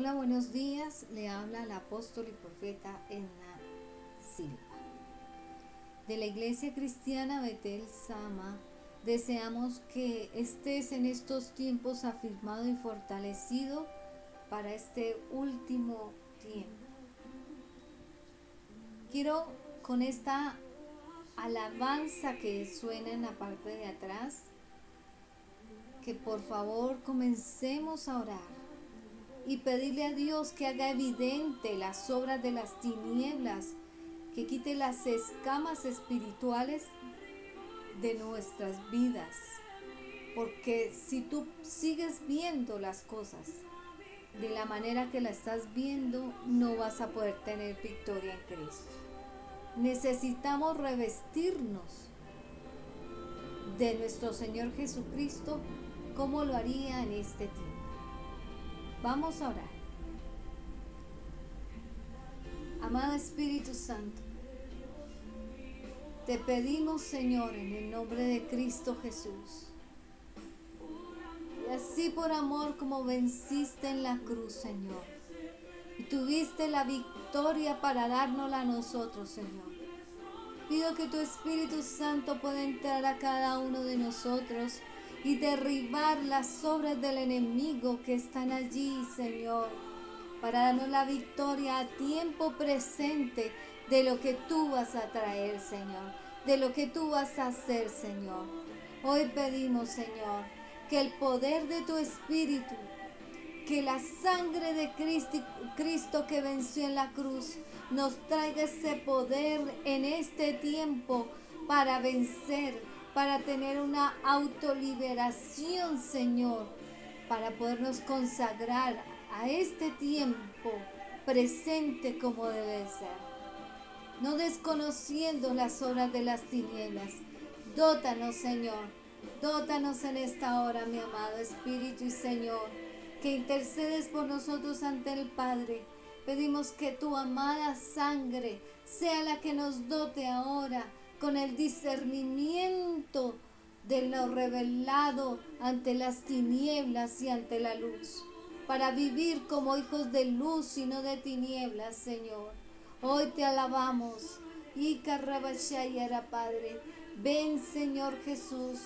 Hola, buenos días. Le habla la apóstol y profeta Edna Silva. De la Iglesia Cristiana Betel Sama, deseamos que estés en estos tiempos afirmado y fortalecido para este último tiempo. Quiero con esta alabanza que suena en la parte de atrás, que por favor comencemos a orar y pedirle a Dios que haga evidente las obras de las tinieblas, que quite las escamas espirituales de nuestras vidas. Porque si tú sigues viendo las cosas de la manera que la estás viendo, no vas a poder tener victoria en Cristo. Necesitamos revestirnos de nuestro Señor Jesucristo como lo haría en este tiempo. Vamos a orar. Amado Espíritu Santo, te pedimos, Señor, en el nombre de Cristo Jesús, y así por amor como venciste en la cruz, Señor, y tuviste la victoria para dárnosla a nosotros, Señor. Pido que tu Espíritu Santo pueda entrar a cada uno de nosotros y derribar las obras del enemigo que están allí, Señor, para darnos la victoria a tiempo presente de lo que tú vas a traer, Señor, de lo que tú vas a hacer, Señor. Hoy pedimos, Señor, que el poder de tu Espíritu, que la sangre de Cristo que venció en la cruz, nos traiga ese poder en este tiempo para vencer, para tener una autoliberación, Señor, para podernos consagrar a este tiempo presente como debe ser, no desconociendo las obras de las tinieblas. Dótanos, Señor, dótanos en esta hora, mi amado Espíritu y Señor, que intercedes por nosotros ante el Padre. Pedimos que tu amada sangre sea la que nos dote ahora con el discernimiento de lo revelado ante las tinieblas y ante la luz, para vivir como hijos de luz y no de tinieblas, Señor. Hoy te alabamos. Y Carrabashayara, Padre. Ven, Señor Jesús.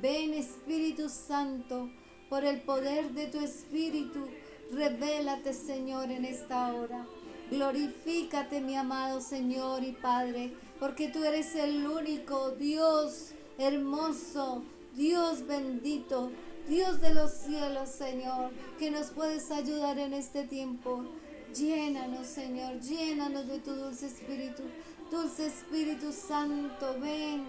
Ven, Espíritu Santo. Por el poder de tu Espíritu, revélate, Señor, en esta hora. Glorifícate, mi amado Señor y Padre, porque tú eres el único Dios hermoso, Dios bendito, Dios de los cielos, Señor, que nos puedes ayudar en este tiempo. Llénanos, Señor, llénanos de tu dulce Espíritu. Dulce Espíritu Santo, ven,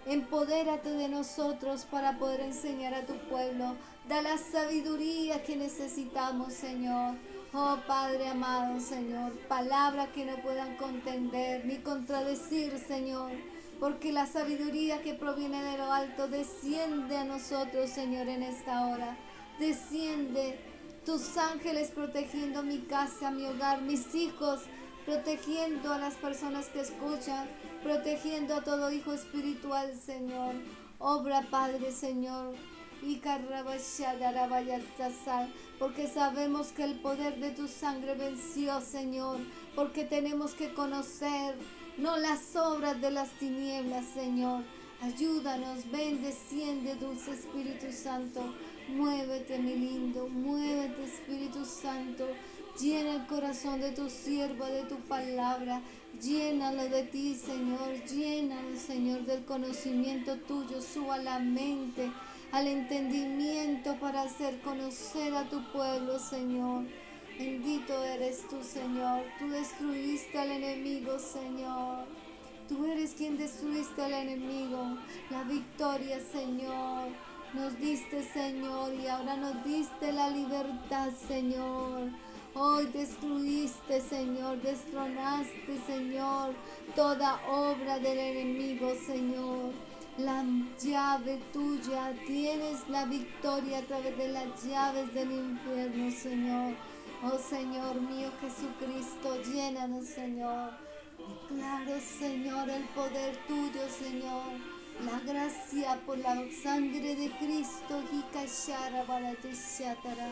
empodérate de nosotros para poder enseñar a tu pueblo. Da la sabiduría que necesitamos, Señor. Oh Padre amado, Señor, palabra que no puedan contender ni contradecir, Señor, porque la sabiduría que proviene de lo alto desciende a nosotros, Señor, en esta hora. Desciende tus ángeles protegiendo mi casa, mi hogar, mis hijos, protegiendo a las personas que escuchan, protegiendo a todo hijo espiritual, Señor. Obra, Padre, Señor, y porque sabemos que el poder de tu sangre venció, Señor, porque tenemos que conocer no las obras de las tinieblas, Señor. Ayúdanos, ven, desciende, dulce Espíritu Santo. Muévete, mi lindo, muévete, Espíritu Santo. Llena el corazón de tu sierva, de tu palabra. Llénalo de ti, Señor. Llénalo, Señor, del conocimiento tuyo. Suba a la mente, al entendimiento para hacer conocer a tu pueblo, Señor. Bendito eres tú, Señor. Tú destruiste al enemigo, Señor. Tú eres quien destruiste al enemigo. La victoria, Señor, nos diste, Señor, y ahora nos diste la libertad, Señor. Hoy destruiste, Señor, destronaste, Señor, toda obra del enemigo, Señor. La llave tuya, tienes la victoria a través de las llaves del infierno, Señor. Oh Señor mío Jesucristo, llénanos, Señor. Declaro, Señor, el poder tuyo, Señor. La gracia por la sangre de Cristo. Hikashara Baratushatara.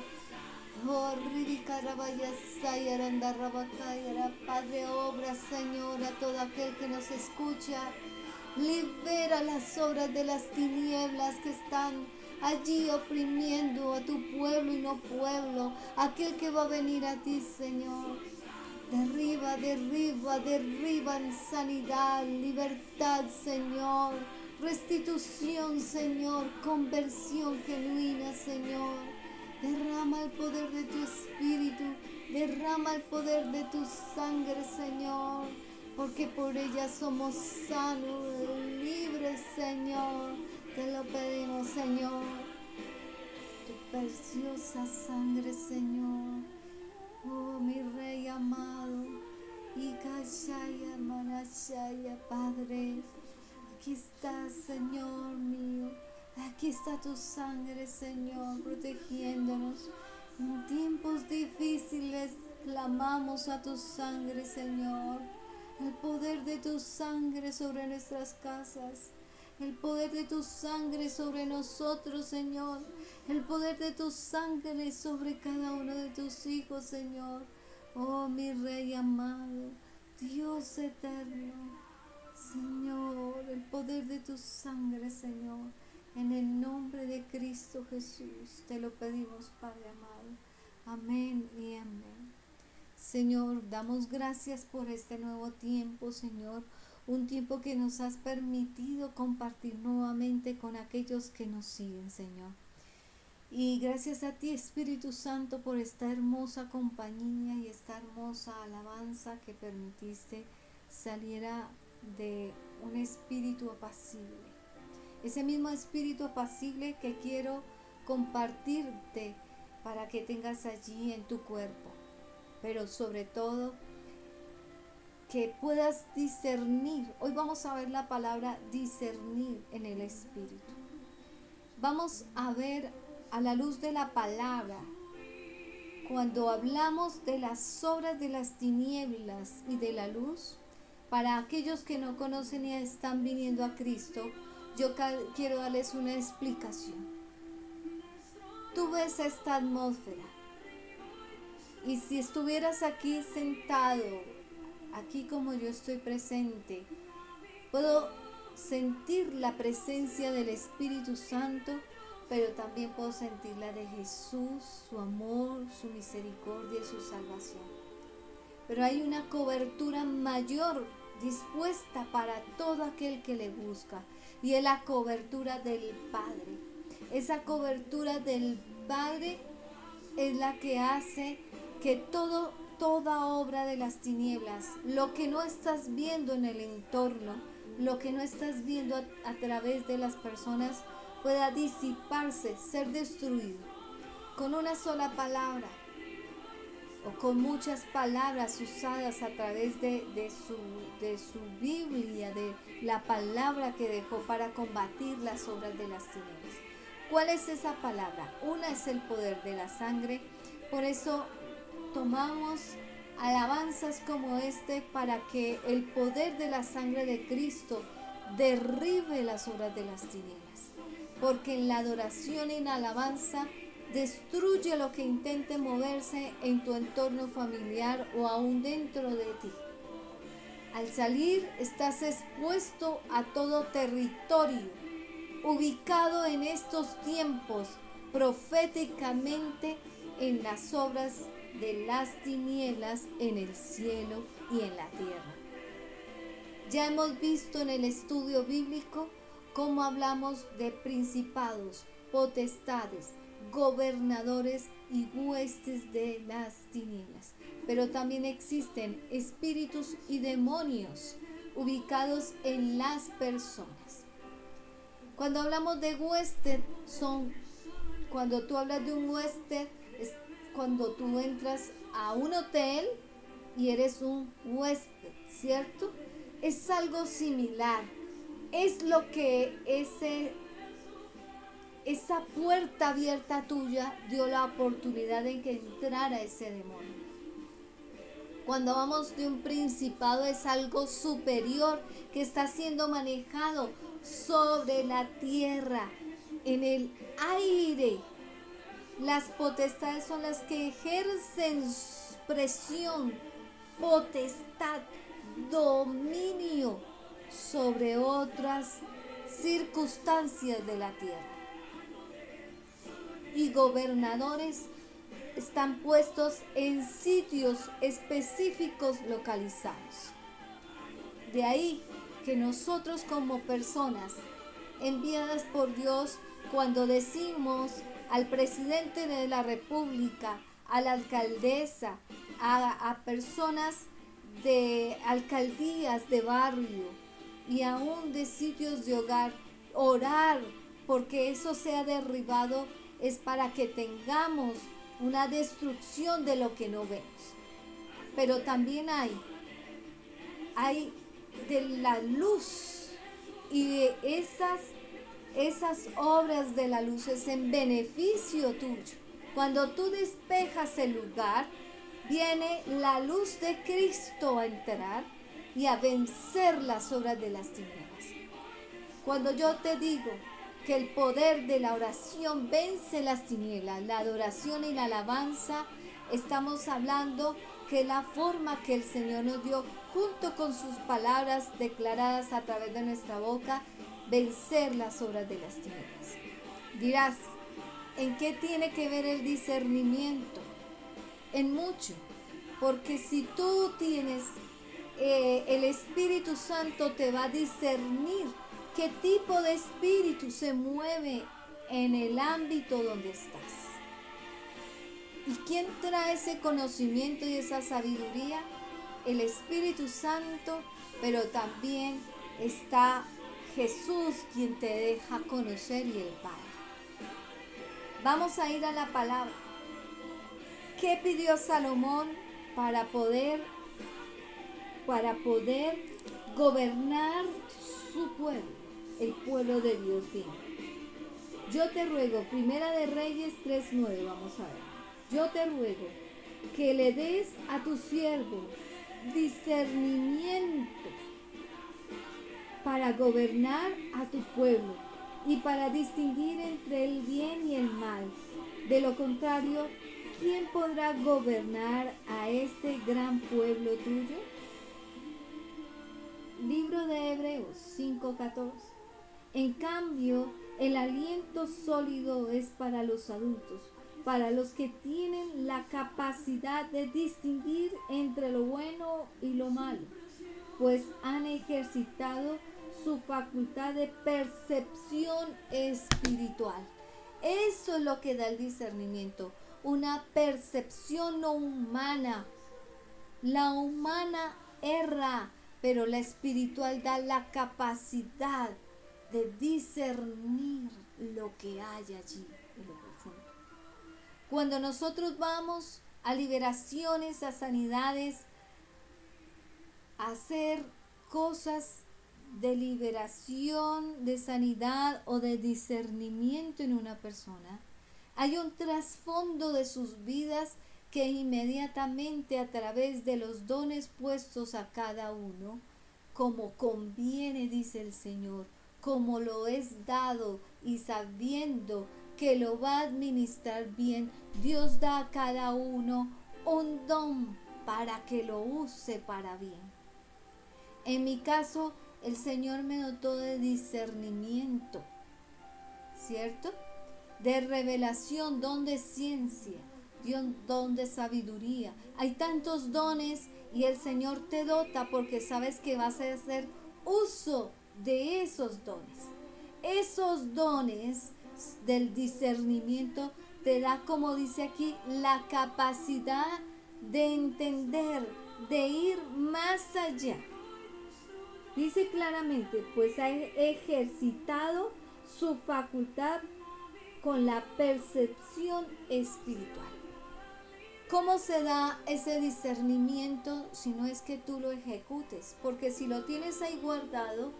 Oh, Ribikarabaya Sayaranda Rabakayara. Padre, obra, Señor, a todo aquel que nos escucha. Libera las obras de las tinieblas que están allí oprimiendo a tu pueblo y no pueblo, aquel que va a venir a ti, Señor. Derriba, derriba, derriba en sanidad, libertad, Señor. Restitución, Señor. Conversión genuina, Señor. Derrama el poder de tu espíritu. Derrama el poder de tu sangre, Señor. Porque por ella somos sanos, libres, Señor. Te lo pedimos, Señor. Tu preciosa sangre, Señor. Oh, mi Rey amado. Y Kashaya Manashaya, Padre. Aquí está, Señor mío. Aquí está tu sangre, Señor, protegiéndonos. En tiempos difíciles clamamos a tu sangre, Señor. El poder de tu sangre sobre nuestras casas. El poder de tu sangre sobre nosotros, Señor. El poder de tu sangre sobre cada uno de tus hijos, Señor. Oh, mi Rey amado, Dios eterno, Señor, el poder de tu sangre, Señor. En el nombre de Cristo Jesús te lo pedimos, Padre amado. Amén y amén. Señor, damos gracias por este nuevo tiempo, Señor. Un tiempo que nos has permitido compartir nuevamente con aquellos que nos siguen, Señor. Y gracias a ti, Espíritu Santo, por esta hermosa compañía y esta hermosa alabanza que permitiste saliera de un espíritu apacible. Ese mismo espíritu apacible que quiero compartirte para que tengas allí en tu cuerpo. Pero sobre todo, que puedas discernir. Hoy vamos a ver la palabra discernir en el espíritu. Vamos a ver a la luz de la palabra. Cuando hablamos de las obras de las tinieblas y de la luz, para aquellos que no conocen y están viniendo a Cristo, yo quiero darles una explicación. Tú ves esta atmósfera y si estuvieras aquí sentado, aquí como yo estoy presente, puedo sentir la presencia del Espíritu Santo, pero también puedo sentir la de Jesús, su amor, su misericordia y su salvación. Pero hay una cobertura mayor dispuesta para todo aquel que le busca, y es la cobertura del Padre. Esa cobertura del Padre es la que hace que toda obra de las tinieblas, lo que no estás viendo en el entorno, lo que no estás viendo a través de las personas, pueda disiparse, ser destruido con una sola palabra o con muchas palabras usadas a través de su Biblia, de la palabra que dejó para combatir las obras de las tinieblas. ¿Cuál es esa palabra? Una es el poder de la sangre. Por eso tomamos alabanzas como este para que el poder de la sangre de Cristo derribe las obras de las tinieblas. Porque en la adoración y en la alabanza destruye lo que intente moverse en tu entorno familiar o aún dentro de ti. Al salir estás expuesto a todo territorio ubicado en estos tiempos proféticamente en las obras de las tinieblas en el cielo y en la tierra. Ya hemos visto en el estudio bíblico cómo hablamos de principados, potestades, gobernadores y huestes de las tinieblas. Pero también existen espíritus y demonios ubicados en las personas. Cuando hablamos de huésped, cuando tú hablas de un huésped, es cuando tú entras a un hotel y eres un huésped, ¿cierto? Es algo similar. Es lo que esa puerta abierta tuya dio la oportunidad de que entrara ese demonio. Cuando hablamos de un principado, es algo superior que está siendo manejado sobre la tierra, en el aire. Las potestades son las que ejercen presión, potestad, dominio sobre otras circunstancias de la tierra. Y gobernadores están puestos en sitios específicos localizados. De ahí que nosotros como personas enviadas por Dios, cuando decimos al presidente de la República, a la alcaldesa, a personas de alcaldías de barrio y aún de sitios de hogar, orar porque eso sea derribado, es para que tengamos una destrucción de lo que no vemos. Pero también hay de la luz, y de esas obras de la luz es en beneficio tuyo. Cuando tú despejas el lugar, viene la luz de Cristo a entrar y a vencer las obras de las tinieblas. Cuando yo te digo que el poder de la oración vence las tinieblas, la adoración y la alabanza, estamos hablando que la forma que el Señor nos dio, junto con sus palabras declaradas a través de nuestra boca, vencer las obras de las tinieblas. Dirás, ¿en qué tiene que ver el discernimiento? En mucho, porque si tú tienes el Espíritu Santo, te va a discernir qué tipo de espíritu se mueve en el ámbito donde estás. ¿Y quién trae ese conocimiento y esa sabiduría? El Espíritu Santo, pero también está Jesús, quien te deja conocer, y el Padre. Vamos a ir a la palabra. ¿Qué pidió Salomón para poder gobernar su pueblo, el pueblo de Dios bien? Yo te ruego, Primera de Reyes 3:9, vamos a ver. Yo te ruego que le des a tu siervo discernimiento para gobernar a tu pueblo y para distinguir entre el bien y el mal. De lo contrario, ¿quién podrá gobernar a este gran pueblo tuyo? Libro de Hebreos 5:14. En cambio, el aliento sólido es para los adultos, para los que tienen la capacidad de distinguir entre lo bueno y lo malo, pues han ejercitado su facultad de percepción espiritual. Eso es lo que da el discernimiento, una percepción no humana. La humana erra, pero la espiritual da la capacidad de discernir lo que hay allí en lo profundo. Cuando nosotros vamos a liberaciones, a sanidades, a hacer cosas de liberación, de sanidad o de discernimiento en una persona, hay un trasfondo de sus vidas que inmediatamente, a través de los dones puestos a cada uno, como conviene, dice el Señor, como lo es dado y sabiendo que lo va a administrar bien, Dios da a cada uno un don para que lo use para bien. En mi caso, el Señor me dotó de discernimiento, ¿cierto? De revelación, don de ciencia, don de sabiduría. Hay tantos dones y el Señor te dota porque sabes que vas a hacer uso de esos dones. Esos dones del discernimiento te da, como dice aquí, la capacidad de entender, de ir más allá. Dice claramente, pues ha ejercitado su facultad con la percepción espiritual. ¿Cómo se da ese discernimiento si no es que tú lo ejecutes? Porque si lo tienes ahí guardado,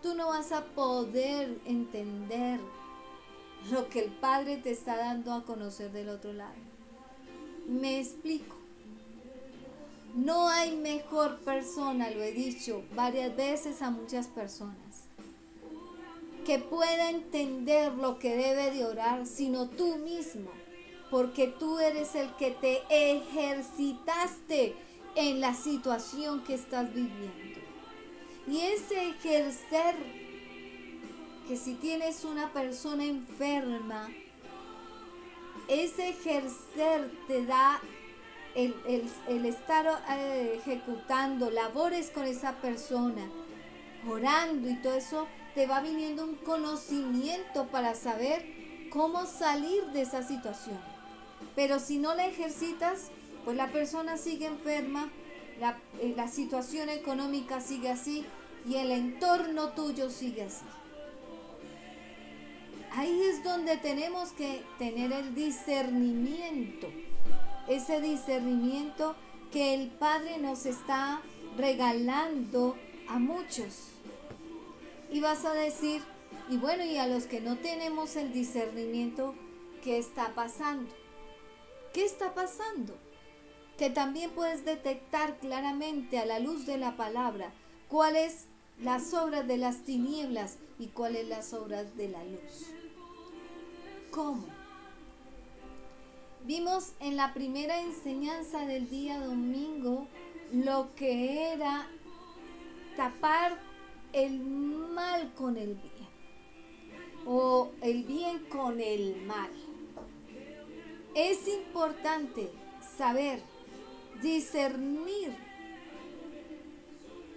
tú no vas a poder entender lo que el Padre te está dando a conocer del otro lado. Me explico. No hay mejor persona, lo he dicho varias veces a muchas personas. que pueda entender lo que debe de orar, sino tú mismo, porque tú eres el que te ejercitaste en la situación que estás viviendo. Y ese ejercer, que si tienes una persona enferma, ese ejercer te da el estar ejecutando labores con esa persona, orando y todo eso, te va viniendo un conocimiento para saber cómo salir de esa situación. Pero si no la ejercitas, pues la persona sigue enferma, la situación económica sigue así y el entorno tuyo sigue así. Ahí es donde tenemos que tener el discernimiento, ese discernimiento que el Padre nos está regalando a muchos. Y vas a decir, y bueno, y a los que no tenemos el discernimiento, ¿qué está pasando? ¿Qué está pasando? Que también puedes detectar claramente a la luz de la palabra cuáles las obras de las tinieblas y cuáles las obras de la luz. ¿Cómo? Vimos en la primera enseñanza del día domingo lo que era tapar el mal con el bien, o el bien con el mal. Es importante saber discernir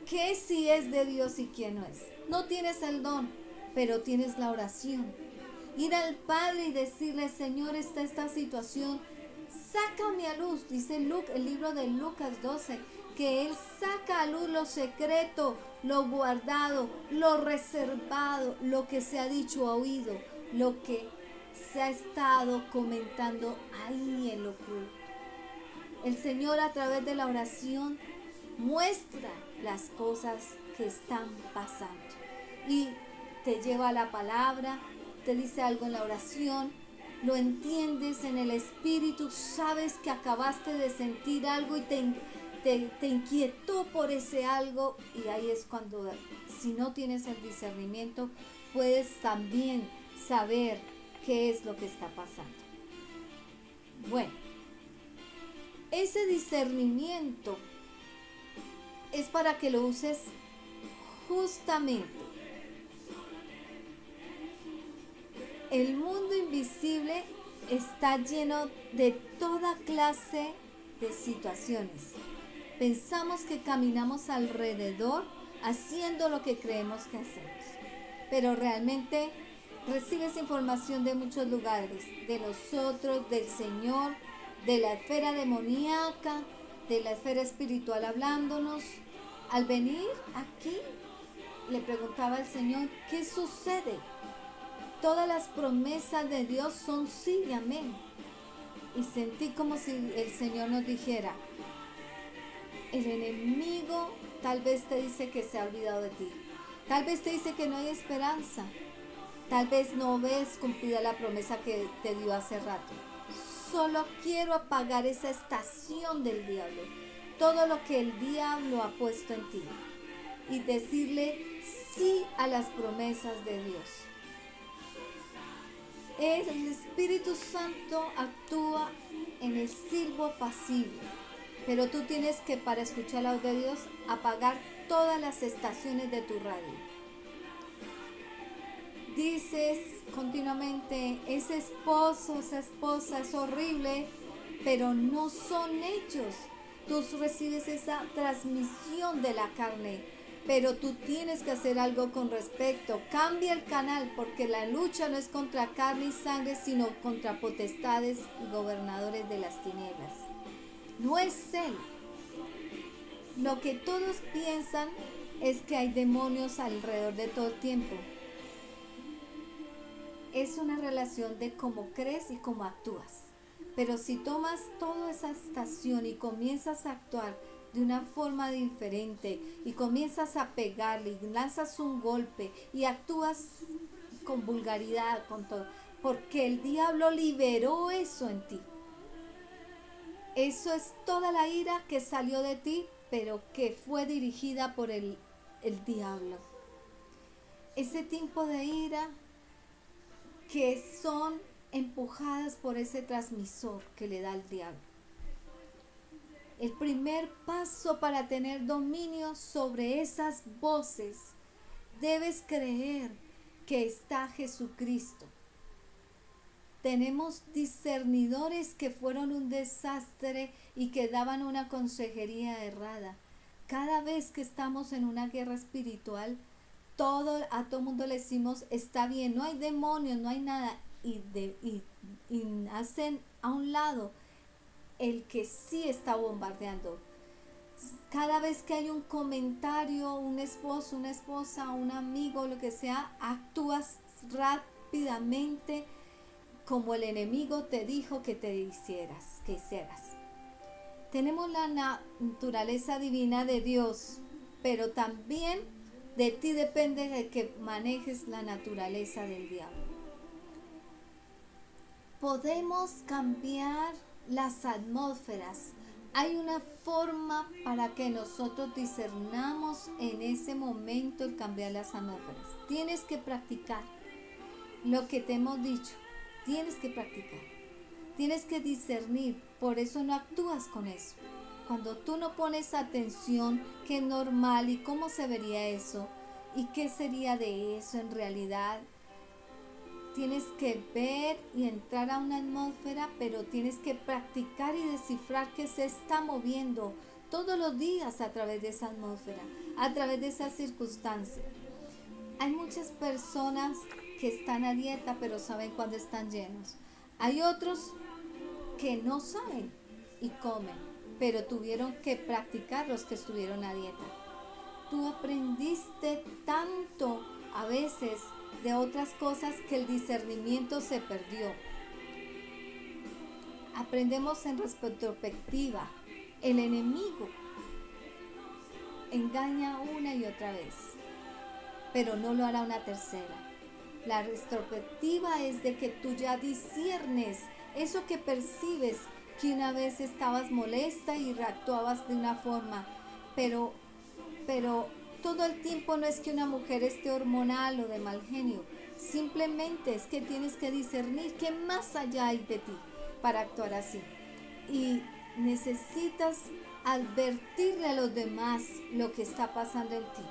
qué sí es de Dios y qué no es. No tienes el don, pero tienes la oración. Ir al Padre y decirle, Señor, está esta situación, sácame a luz. Dice el libro de Lucas 12, que Él saca a luz lo secreto, lo guardado, lo reservado, lo que se ha dicho, oído, lo que se ha estado comentando ahí en lo oculto. El Señor, a través de la oración, muestra las cosas que están pasando y te lleva a la palabra, te dice algo en la oración, lo entiendes en el espíritu, sabes que acabaste de sentir algo y te inquietó por ese algo, y ahí es cuando, si no tienes el discernimiento, puedes también saber qué es lo que está pasando. Bueno, ese discernimiento es para que lo uses justamente. El mundo invisible está lleno de toda clase de situaciones. Pensamos que caminamos alrededor haciendo lo que creemos que hacemos, pero realmente recibes información de muchos lugares, de nosotros, del Señor, de la esfera demoníaca, de la esfera espiritual hablándonos. Al venir aquí, le preguntaba al Señor, ¿qué sucede? Todas las promesas de Dios son sí y amén. Y sentí como si el Señor nos dijera, el enemigo tal vez te dice que se ha olvidado de ti. Tal vez te dice que no hay esperanza. Tal vez no ves cumplida la promesa que te dio hace rato. Solo quiero apagar esa estación del diablo. Todo lo que el diablo ha puesto en ti. Y decirle sí a las promesas de Dios. El Espíritu Santo actúa en el silbo pasivo, pero tú tienes que, para escuchar la voz de Dios, apagar todas las estaciones de tu radio. Dices continuamente, ese esposo, esa esposa es horrible, pero no son ellos. Tú recibes esa transmisión de la carne, pero tú tienes que hacer algo con respecto. Cambia el canal, porque la lucha no es contra carne y sangre, sino contra potestades y gobernadores de las tinieblas. No es Él. Lo que todos piensan es que hay demonios alrededor de todo el tiempo. Es una relación de cómo crees y cómo actúas. Pero si tomas toda esa estación y comienzas a actuar de una forma diferente y comienzas a pegarle y lanzas un golpe y actúas con vulgaridad, con todo, porque el diablo liberó eso en ti. Eso es toda la ira que salió de ti, pero que fue dirigida por el diablo. ese tipo de ira que son empujadas por ese transmisor que le da el diablo. El primer paso para tener dominio sobre esas voces, debes creer que está Jesucristo. Tenemos discernidores que fueron un desastre y que daban una consejería errada. Cada vez que estamos en una guerra espiritual, a todo mundo le decimos, está bien, no hay demonios, no hay nada, y hacen a un lado el que sí está bombardeando. Cada vez que hay un comentario, un esposo, una esposa, un amigo, lo que sea, actúas rápidamente como el enemigo te dijo que te hicieras, que hicieras. Tenemos la naturaleza divina de Dios, pero también de ti depende de que manejes la naturaleza del diablo. Podemos cambiar las atmósferas. Hay una forma para que nosotros discernamos en ese momento el cambiar las atmósferas. Tienes que practicar lo que te hemos dicho. Tienes que practicar. Tienes que discernir. Por eso no actúas con eso. Cuando tú no pones atención, qué es normal y cómo se vería eso y qué sería de eso en realidad. Tienes que ver y entrar a una atmósfera, pero tienes que practicar y descifrar qué se está moviendo todos los días a través de esa atmósfera, a través de esa circunstancia. Hay muchas personas que están a dieta, pero saben cuándo están llenos. Hay otros que no saben y comen, pero tuvieron que practicar los que estuvieron a dieta. Tú aprendiste tanto a veces de otras cosas que el discernimiento se perdió. Aprendemos en retrospectiva. El enemigo engaña una y otra vez, pero no lo hará una tercera. La retrospectiva es de que tú ya disciernes eso que percibes, que una vez estabas molesta y reactuabas de una forma, pero todo el tiempo no es que una mujer esté hormonal o de mal genio, simplemente es que tienes que discernir qué más allá hay de ti para actuar así. Y necesitas advertirle a los demás lo que está pasando en ti.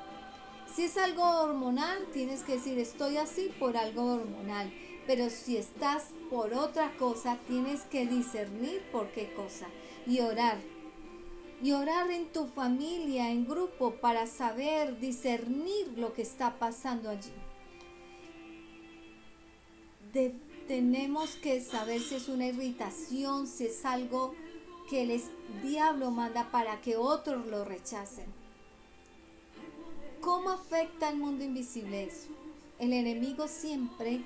Si es algo hormonal, tienes que decir, estoy así por algo hormonal. Pero si estás por otra cosa, tienes que discernir por qué cosa y orar. Y orar en tu familia, en grupo, para saber discernir lo que está pasando allí. Tenemos que saber si es una irritación, si es algo que el diablo manda para que otros lo rechacen. ¿Cómo afecta al mundo invisible eso? El enemigo siempre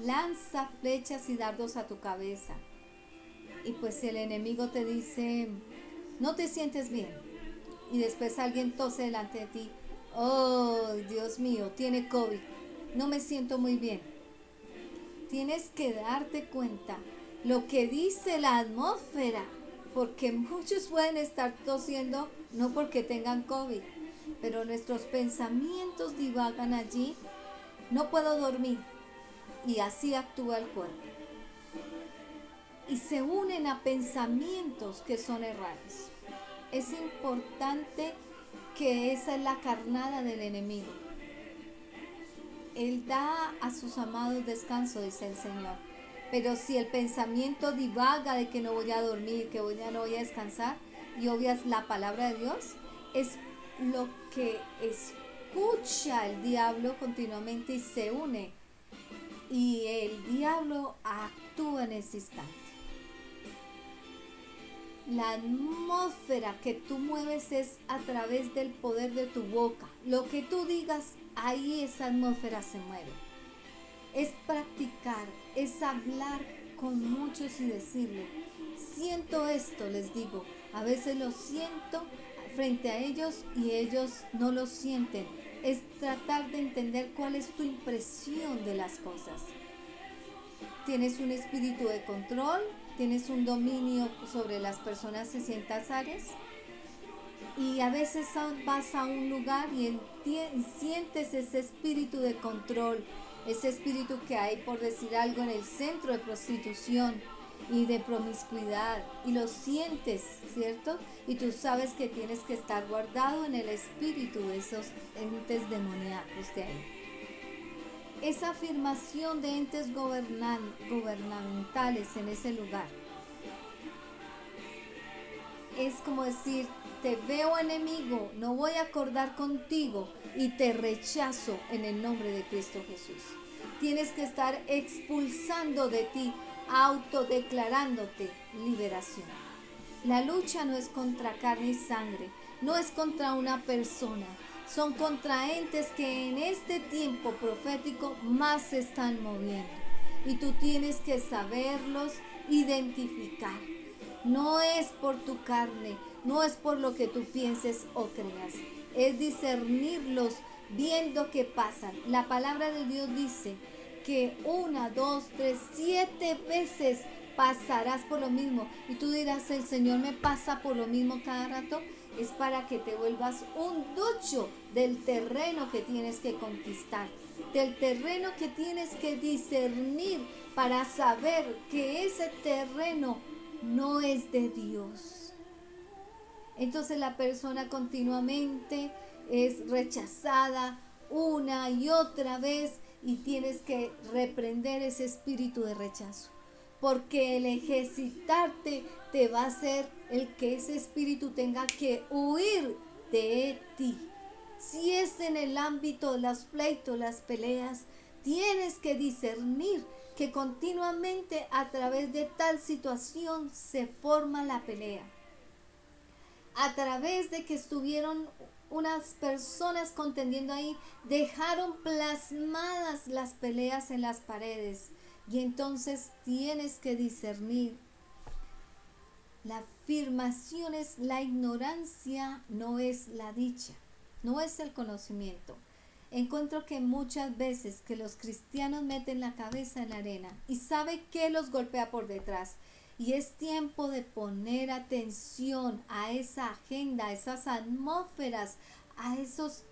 lanza flechas y dardos a tu cabeza. Y pues el enemigo te dice, no te sientes bien. Y después alguien tose delante de ti. Oh, Dios mío, tiene COVID. No me siento muy bien. Tienes que darte cuenta lo que dice la atmósfera. Porque muchos pueden estar tosiendo no porque tengan COVID. Pero nuestros pensamientos divagan allí. No puedo dormir. Y así actúa el cuerpo. Y se unen a pensamientos que son errados. Es importante que esa es la carnada del enemigo. Él da a sus amados descanso, dice el Señor. Pero si el pensamiento divaga de que no voy a dormir, que no voy a descansar, y obvias la palabra de Dios, es lo que escucha el diablo continuamente y se une. Y el diablo actúa en ese instante. La atmósfera que tú mueves es a través del poder de tu boca. Lo que tú digas, ahí esa atmósfera se mueve. Es practicar, es hablar con muchos y decirle, siento esto, les digo. A veces lo siento frente a ellos y ellos no lo sienten. Es tratar de entender cuál es tu impresión de las cosas. ¿Tienes un espíritu de control? ¿Tienes un dominio sobre las personas en ciertas áreas? Y a veces vas a un lugar y sientes ese espíritu de control, ese espíritu que hay, por decir algo, en el centro de prostitución y de promiscuidad, y lo sientes, ¿cierto? Y tú sabes que tienes que estar guardado en el espíritu de esos entes demoníacos de ahí. Esa afirmación de entes gubernamentales en ese lugar es como decir: te veo enemigo, no voy a acordar contigo y te rechazo en el nombre de Cristo Jesús. Tienes que estar expulsando de ti, autodeclarándote liberación. La lucha no es contra carne y sangre, no es contra una persona, son contra entes que en este tiempo profético más se están moviendo. Y tú tienes que saberlos identificar. No es por tu carne, no es por lo que tú pienses o creas, es discernirlos viendo qué pasan. La palabra de Dios dice que 1, 2, 3, 7 veces pasarás por lo mismo. Y tú dirás: el Señor me pasa por lo mismo cada rato. Es para que te vuelvas un dueño del terreno que tienes que conquistar, del terreno que tienes que discernir, para saber que ese terreno no es de Dios. Entonces la persona continuamente es rechazada una y otra vez, y tienes que reprender ese espíritu de rechazo, porque el ejercitarte te va a hacer el que ese espíritu tenga que huir de ti. Si es en el ámbito de los pleitos, las peleas, tienes que discernir que continuamente a través de tal situación se forma la pelea. A través de que estuvieron unas personas contendiendo ahí, dejaron plasmadas las peleas en las paredes. Y entonces tienes que discernir. La afirmación es la ignorancia, no es la dicha, no es el conocimiento. Encuentro que muchas veces que los cristianos meten la cabeza en la arena y sabe que los golpea por detrás. Y es tiempo de poner atención a esa agenda, a esas atmósferas, a esas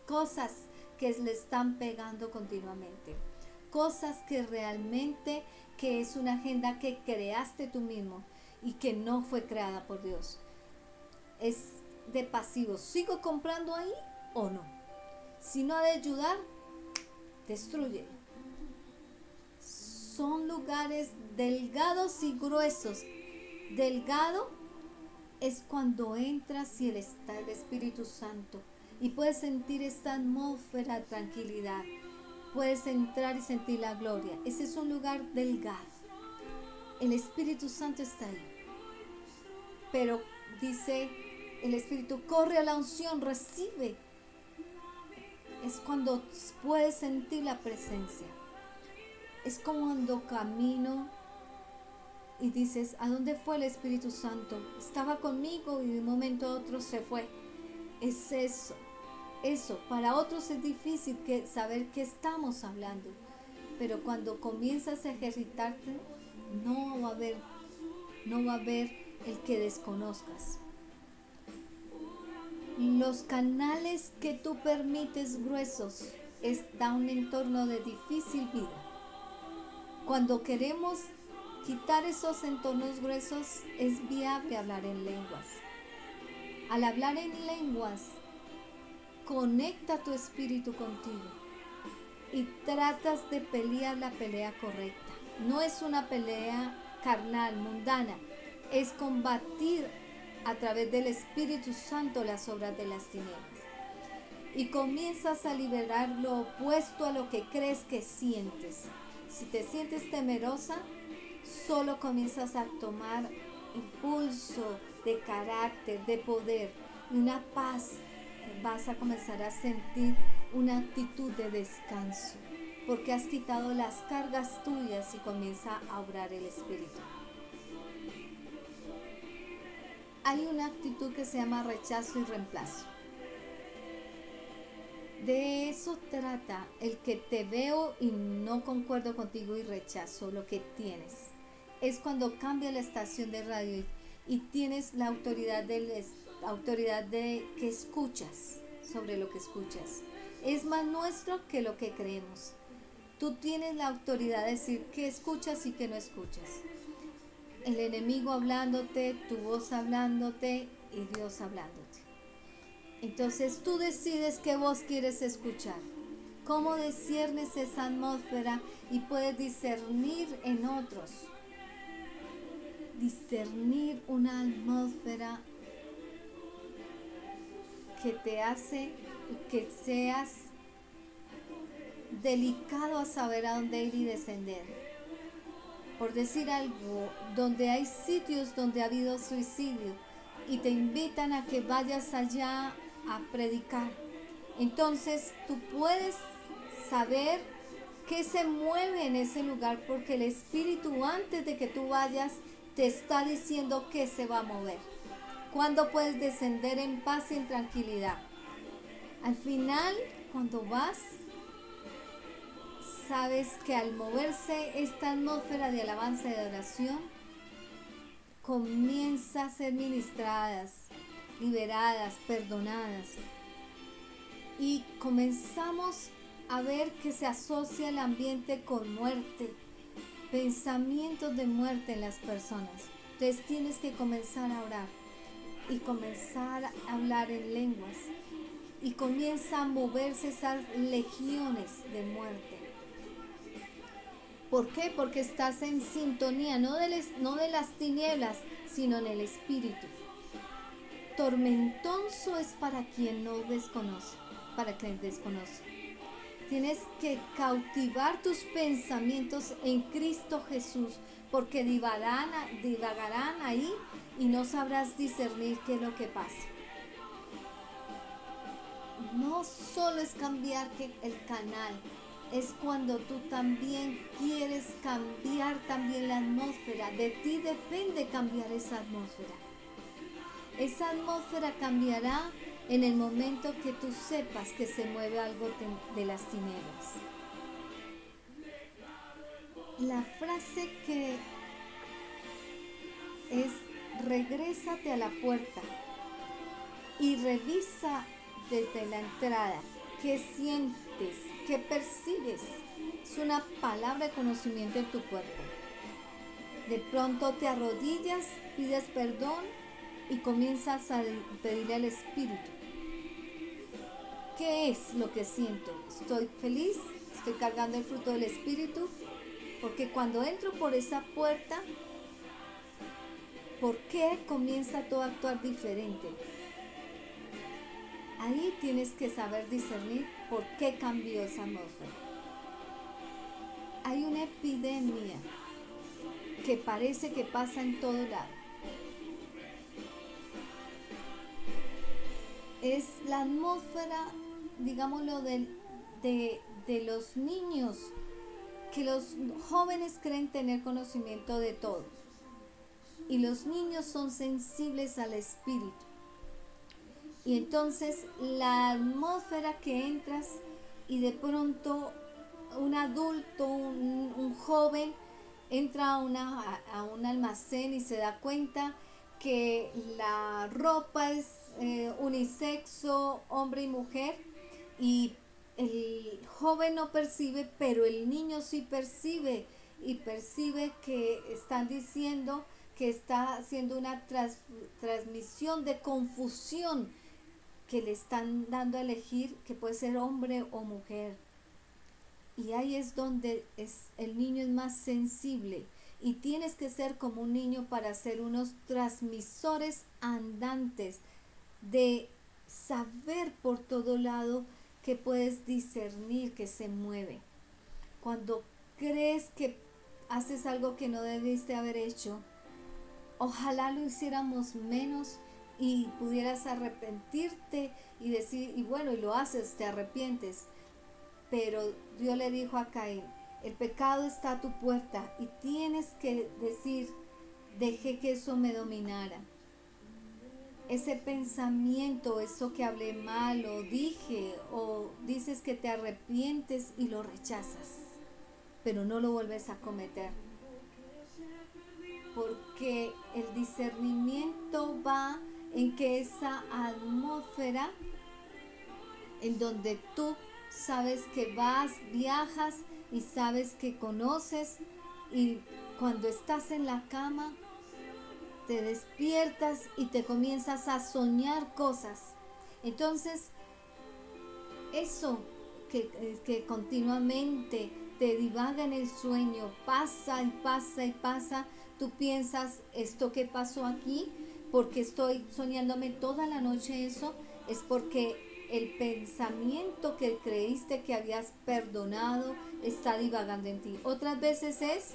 cosas que le están pegando continuamente. Cosas que realmente que es una agenda que creaste tú mismo y que no fue creada por Dios. Es de pasivo. ¿Sigo comprando ahí o no? Si no ha de ayudar, destruye. Son lugares delgados y gruesos. Delgado es cuando entras y está el Espíritu Santo y puedes sentir esta atmósfera de tranquilidad. Puedes entrar y sentir la gloria. Ese es un lugar delgado. El Espíritu Santo está ahí. Pero dice el Espíritu: corre a la unción, recibe. Es cuando puedes sentir la presencia. Es como cuando camino y dices: ¿a dónde fue el Espíritu Santo? Estaba conmigo y de un momento a otro se fue. Es eso. Eso, para otros es difícil saber qué estamos hablando. Pero cuando comienzas a ejercitarte, no va a haber el que desconozcas. Los canales que tú permites gruesos da un entorno de difícil vida. Cuando queremos quitar esos entornos gruesos, es viable hablar en lenguas. Al hablar en lenguas, conecta tu espíritu contigo y tratas de pelear la pelea correcta. No es una pelea carnal, mundana, es combatir a través del Espíritu Santo las obras de las tinieblas. Y comienzas a liberar lo opuesto a lo que crees que sientes. Si te sientes temerosa, solo comienzas a tomar impulso de carácter, de poder, y una paz. Vas a comenzar a sentir una actitud de descanso, porque has quitado las cargas tuyas y comienza a obrar el Espíritu. Hay una actitud que se llama rechazo y reemplazo. De eso trata el que te veo y no concuerdo contigo y rechazo lo que tienes. Es cuando cambia la estación de radio y tienes la autoridad del autoridad de que escuchas, sobre lo que escuchas. Es más nuestro que lo que creemos. Tú tienes la autoridad de decir qué escuchas y qué no escuchas. El enemigo hablándote, tu voz hablándote y Dios hablándote. Entonces tú decides qué voz quieres escuchar. Cómo discernes esa atmósfera y puedes discernir en otros. Discernir una atmósfera que te hace que seas delicado a saber a dónde ir y descender. Por decir algo, donde hay sitios donde ha habido suicidio y te invitan a que vayas allá a predicar, entonces tú puedes saber qué se mueve en ese lugar, porque el Espíritu, antes de que tú vayas, te está diciendo qué se va a mover. Cuándo puedes descender en paz y en tranquilidad. Al final, cuando vas, sabes que al moverse esta atmósfera de alabanza y de oración, comienza a ser ministradas, liberadas, perdonadas. Y comenzamos a ver que se asocia el ambiente con muerte, pensamientos de muerte en las personas. Entonces tienes que comenzar a orar y comenzar a hablar en lenguas. Y comienza a moverse esas legiones de muerte. ¿Por qué? Porque estás en sintonía, no de las tinieblas, sino en el Espíritu. Tormentoso es para quien no desconoce, para quien desconoce. Tienes que cautivar tus pensamientos en Cristo Jesús, porque divagarán ahí y no sabrás discernir qué es lo que pasa. No solo es cambiar el canal, es cuando tú también quieres cambiar también la atmósfera. De ti depende cambiar esa atmósfera. Esa atmósfera cambiará en el momento que tú sepas que se mueve algo de las tinieblas. La frase que es: regrésate a la puerta y revisa desde la entrada qué sientes, qué percibes. Es una palabra de conocimiento en tu cuerpo. De pronto te arrodillas, pides perdón y comienzas a pedirle al Espíritu: ¿qué es lo que siento? ¿Estoy feliz? ¿Estoy cargando el fruto del Espíritu? Porque cuando entro por esa puerta, ¿por qué comienza todo a actuar diferente? Ahí tienes que saber discernir por qué cambió esa atmósfera. Hay una epidemia que parece que pasa en todo lado. Es la atmósfera, digámoslo, de los niños, que los jóvenes creen tener conocimiento de todo. Y los niños son sensibles al Espíritu. Y entonces la atmósfera que entras y de pronto un adulto, un joven, entra a un almacén y se da cuenta que la ropa es unisexo, hombre y mujer, y el joven no percibe, pero el niño sí percibe, y percibe que están diciendo que está haciendo una transmisión de confusión, que le están dando a elegir que puede ser hombre o mujer. Y ahí es donde el niño es más sensible, y tienes que ser como un niño para ser unos transmisores andantes de saber por todo lado que puedes discernir que se mueve. Cuando crees que haces algo que no debiste haber hecho, ojalá lo hiciéramos menos y pudieras arrepentirte y decir, y bueno, y lo haces, te arrepientes. Pero Dios le dijo a Caín: el pecado está a tu puerta, y tienes que decir: dejé que eso me dominara. Ese pensamiento, eso que hablé mal o dije, o dices que te arrepientes y lo rechazas, pero no lo vuelves a cometer. Porque el discernimiento va en que esa atmósfera en donde tú sabes que vas, viajas y sabes que conoces, y cuando estás en la cama te despiertas y te comienzas a soñar cosas. Entonces, eso que continuamente te divaga en el sueño, pasa y pasa y pasa, tú piensas, esto que pasó aquí, porque estoy soñándome toda la noche eso, es porque el pensamiento que creíste que habías perdonado está divagando en ti. Otras veces es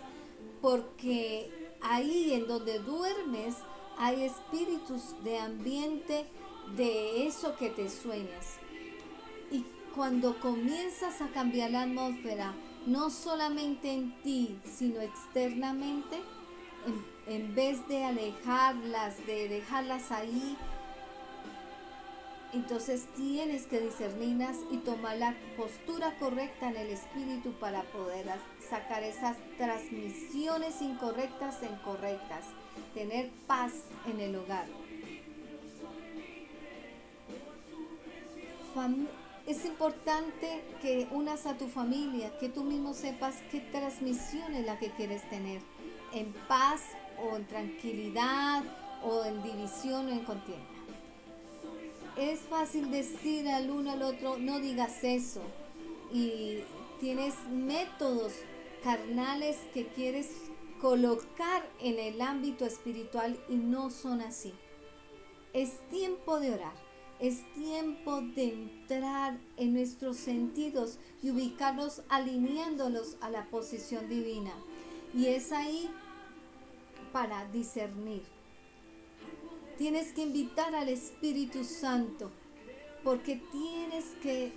porque ahí en donde duermes hay espíritus de ambiente de eso que te sueñas. Y cuando comienzas a cambiar la atmósfera, no solamente en ti, sino externamente, en vez de alejarlas, de dejarlas ahí, entonces tienes que discernirlas y tomar la postura correcta en el espíritu para poder sacar esas transmisiones incorrectas en correctas, tener paz en el hogar. Es importante que unas a tu familia, que tú mismo sepas qué transmisión es la que quieres tener, en paz o en tranquilidad o en división o en contienda. Es fácil decir al uno al otro, no digas eso, y tienes métodos carnales que quieres colocar en el ámbito espiritual y no son así. Es tiempo de orar, es tiempo de entrar en nuestros sentidos y ubicarlos alineándolos a la posición divina, y es ahí para discernir. Tienes que invitar al Espíritu Santo, porque tienes que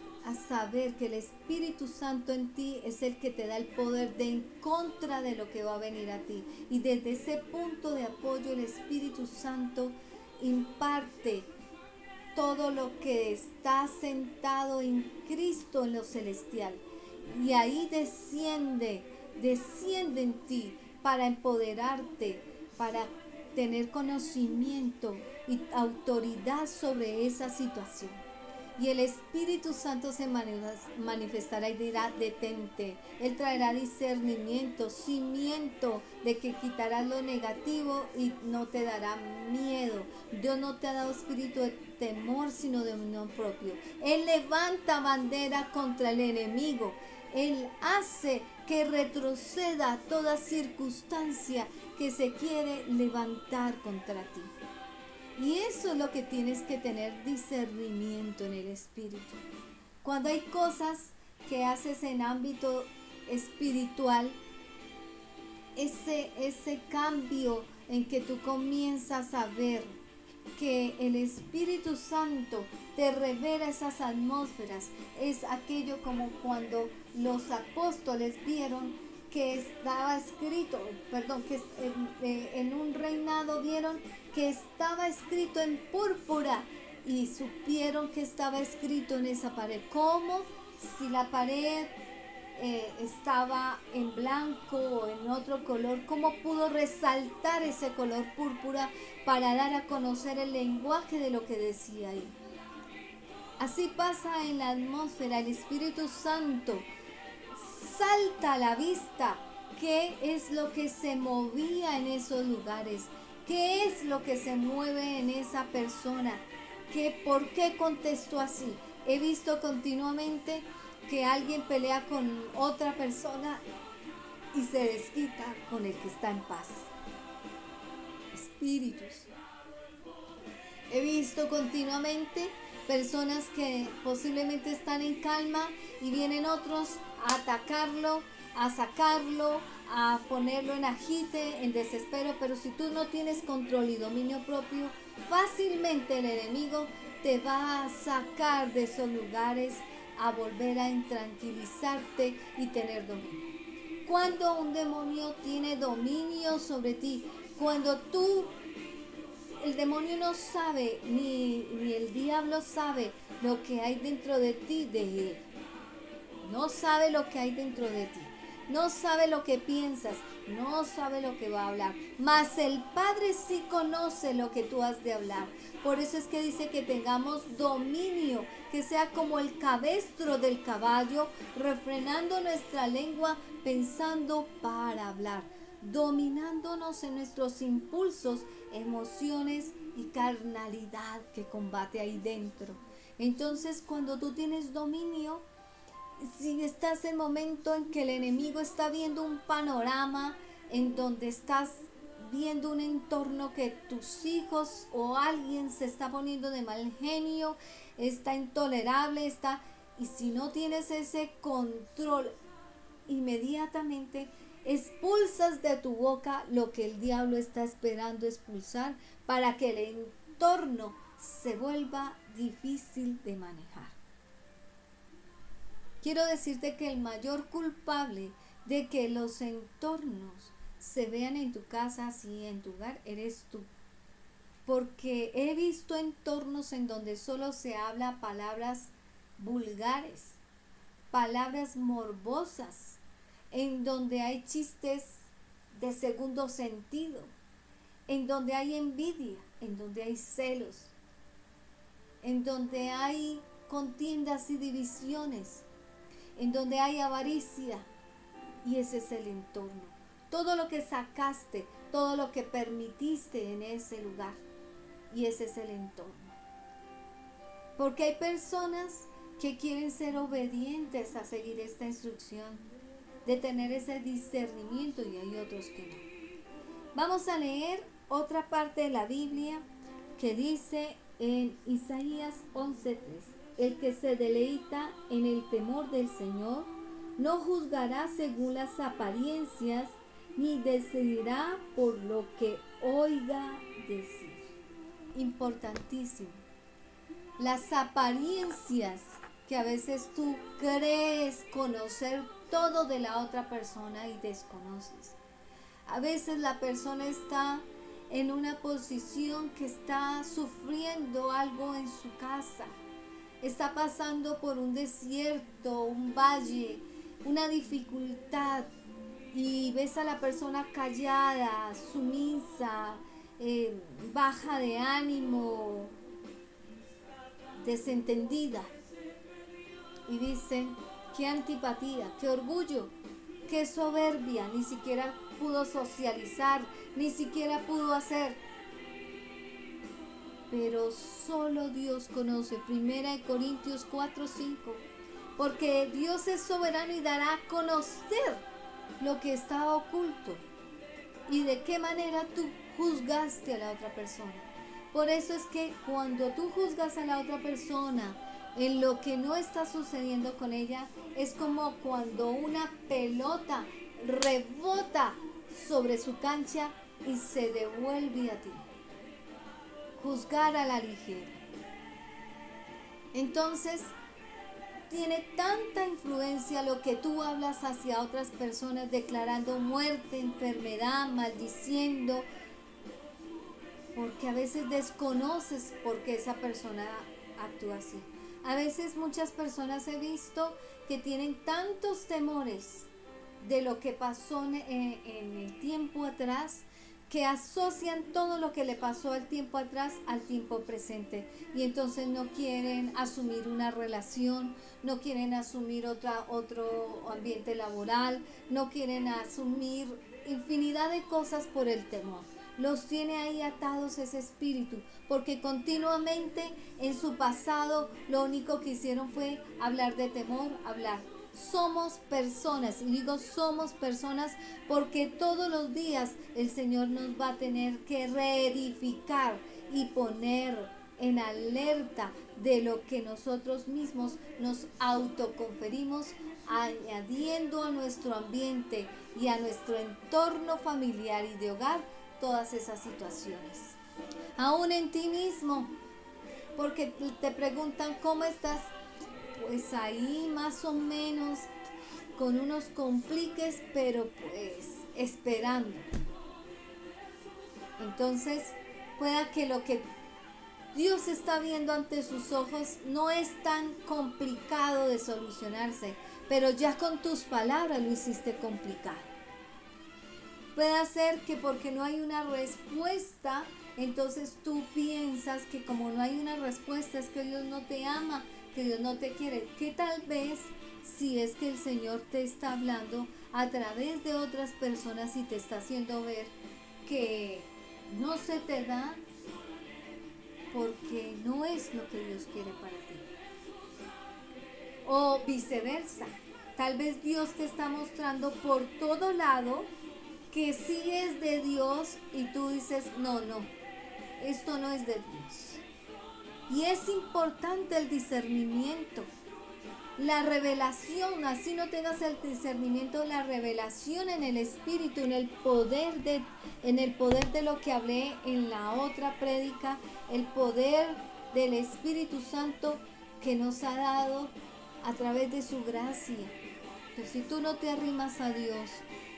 saber que el Espíritu Santo en ti es el que te da el poder de en contra de lo que va a venir a ti. Y desde ese punto de apoyo el Espíritu Santo imparte todo lo que está sentado en Cristo en lo celestial. Y ahí desciende en ti para empoderarte, para tener conocimiento y autoridad sobre esa situación. Y el Espíritu Santo se manifestará y dirá, detente. Él traerá discernimiento, cimiento de que quitarás lo negativo y no te dará miedo. Dios no te ha dado espíritu de temor, sino de dominio propio. Él levanta bandera contra el enemigo. Él hace que retroceda toda circunstancia que se quiere levantar contra ti. Y eso es lo que tienes que tener, discernimiento en el espíritu. Cuando hay cosas que haces en ámbito espiritual, ese cambio en que tú comienzas a ver que el Espíritu Santo te revela esas atmósferas, es aquello como cuando los apóstoles vieron que estaba escrito, que en un reinado vieron que estaba escrito en púrpura y supieron que estaba escrito en esa pared. ¿Cómo? Si la pared estaba en blanco o en otro color, ¿cómo pudo resaltar ese color púrpura para dar a conocer el lenguaje de lo que decía ahí? Así pasa en la atmósfera. El Espíritu Santo salta a la vista qué es lo que se movía en esos lugares, qué es lo que se mueve en esa persona, por qué contestó así. He visto continuamente que alguien pelea con otra persona y se desquita con el que está en paz. Espíritus. He visto continuamente personas que posiblemente están en calma y vienen otros a atacarlo, a sacarlo, a ponerlo en agite, en desespero. Pero si tú no tienes control y dominio propio, fácilmente el enemigo te va a sacar de esos lugares, a volver a intranquilizarte y tener dominio. Cuando un demonio tiene dominio sobre ti, cuando el demonio no sabe, ni el diablo sabe lo que hay dentro de ti, de él. No sabe lo que hay dentro de ti. no sabe lo que piensas, no sabe lo que va a hablar, mas el Padre sí conoce lo que tú has de hablar. Por eso es que dice que tengamos dominio, que sea como el cabestro del caballo, refrenando nuestra lengua, pensando para hablar, dominándonos en nuestros impulsos, emociones y carnalidad que combate ahí dentro. Entonces, cuando tú tienes dominio, si estás en el momento en que el enemigo está viendo un panorama en donde estás viendo un entorno que tus hijos o alguien se está poniendo de mal genio, está intolerable, y si no tienes ese control, inmediatamente expulsas de tu boca lo que el diablo está esperando expulsar para que el entorno se vuelva difícil de manejar. Quiero decirte que el mayor culpable de que los entornos se vean en tu casa, así en tu hogar, eres tú. Porque he visto entornos en donde solo se habla palabras vulgares, palabras morbosas, en donde hay chistes de segundo sentido, en donde hay envidia, en donde hay celos, en donde hay contiendas y divisiones, en donde hay avaricia, y ese es el entorno. Todo lo que sacaste, todo lo que permitiste en ese lugar, y ese es el entorno. Porque hay personas que quieren ser obedientes a seguir esta instrucción, de tener ese discernimiento, y hay otros que no. Vamos a leer otra parte de la Biblia que dice en Isaías 11:3: el que se deleita en el temor del Señor no juzgará según las apariencias, ni decidirá por lo que oiga decir. Importantísimo. Las apariencias, que a veces tú crees conocer todo de la otra persona y desconoces. A veces la persona está en una posición que está sufriendo algo en su casa, está pasando por un desierto, un valle, una dificultad, y ves a la persona callada, sumisa, baja de ánimo, desentendida, y dicen: qué antipatía, qué orgullo, qué soberbia, ni siquiera pudo socializar, ni siquiera pudo hacer. Pero solo Dios conoce. 1 Corintios 4:5. Porque Dios es soberano y dará a conocer lo que estaba oculto y de qué manera tú juzgaste a la otra persona. Por eso es que cuando tú juzgas a la otra persona en lo que no está sucediendo con ella, es como cuando una pelota rebota sobre su cancha y se devuelve a ti. Juzgar a la ligera. Entonces, tiene tanta influencia lo que tú hablas hacia otras personas, declarando muerte, enfermedad, maldiciendo, porque a veces desconoces por qué esa persona actúa así. A veces muchas personas he visto que tienen tantos temores de lo que pasó en el tiempo atrás, que asocian todo lo que le pasó al tiempo atrás al tiempo presente, y entonces no quieren asumir una relación, no quieren asumir otro ambiente laboral, no quieren asumir infinidad de cosas por el temor. Los tiene ahí atados ese espíritu, porque continuamente en su pasado lo único que hicieron fue hablar de temor, hablar. Somos personas, y digo somos personas porque todos los días el Señor nos va a tener que reedificar y poner en alerta de lo que nosotros mismos nos autoconferimos, añadiendo a nuestro ambiente y a nuestro entorno familiar y de hogar todas esas situaciones. Aún en ti mismo, porque te preguntan cómo estás. Pues ahí más o menos, con unos compliques, pero pues esperando. Entonces, pueda que lo que Dios está viendo ante sus ojos no es tan complicado de solucionarse, pero ya con tus palabras lo hiciste complicado. Puede ser que porque no hay una respuesta, entonces tú piensas que como no hay una respuesta es que Dios no te ama, que Dios no te quiere. Que tal vez si es que el Señor te está hablando a través de otras personas y te está haciendo ver que no se te da porque no es lo que Dios quiere para ti. O viceversa, tal vez Dios te está mostrando por todo lado que sí es de Dios y tú dices, no, esto no es de Dios. Y es importante el discernimiento, la revelación, así no tengas el discernimiento, la revelación en el Espíritu, en el poder de lo que hablé en la otra prédica, el poder del Espíritu Santo que nos ha dado a través de su gracia. Pero si tú no te arrimas a Dios,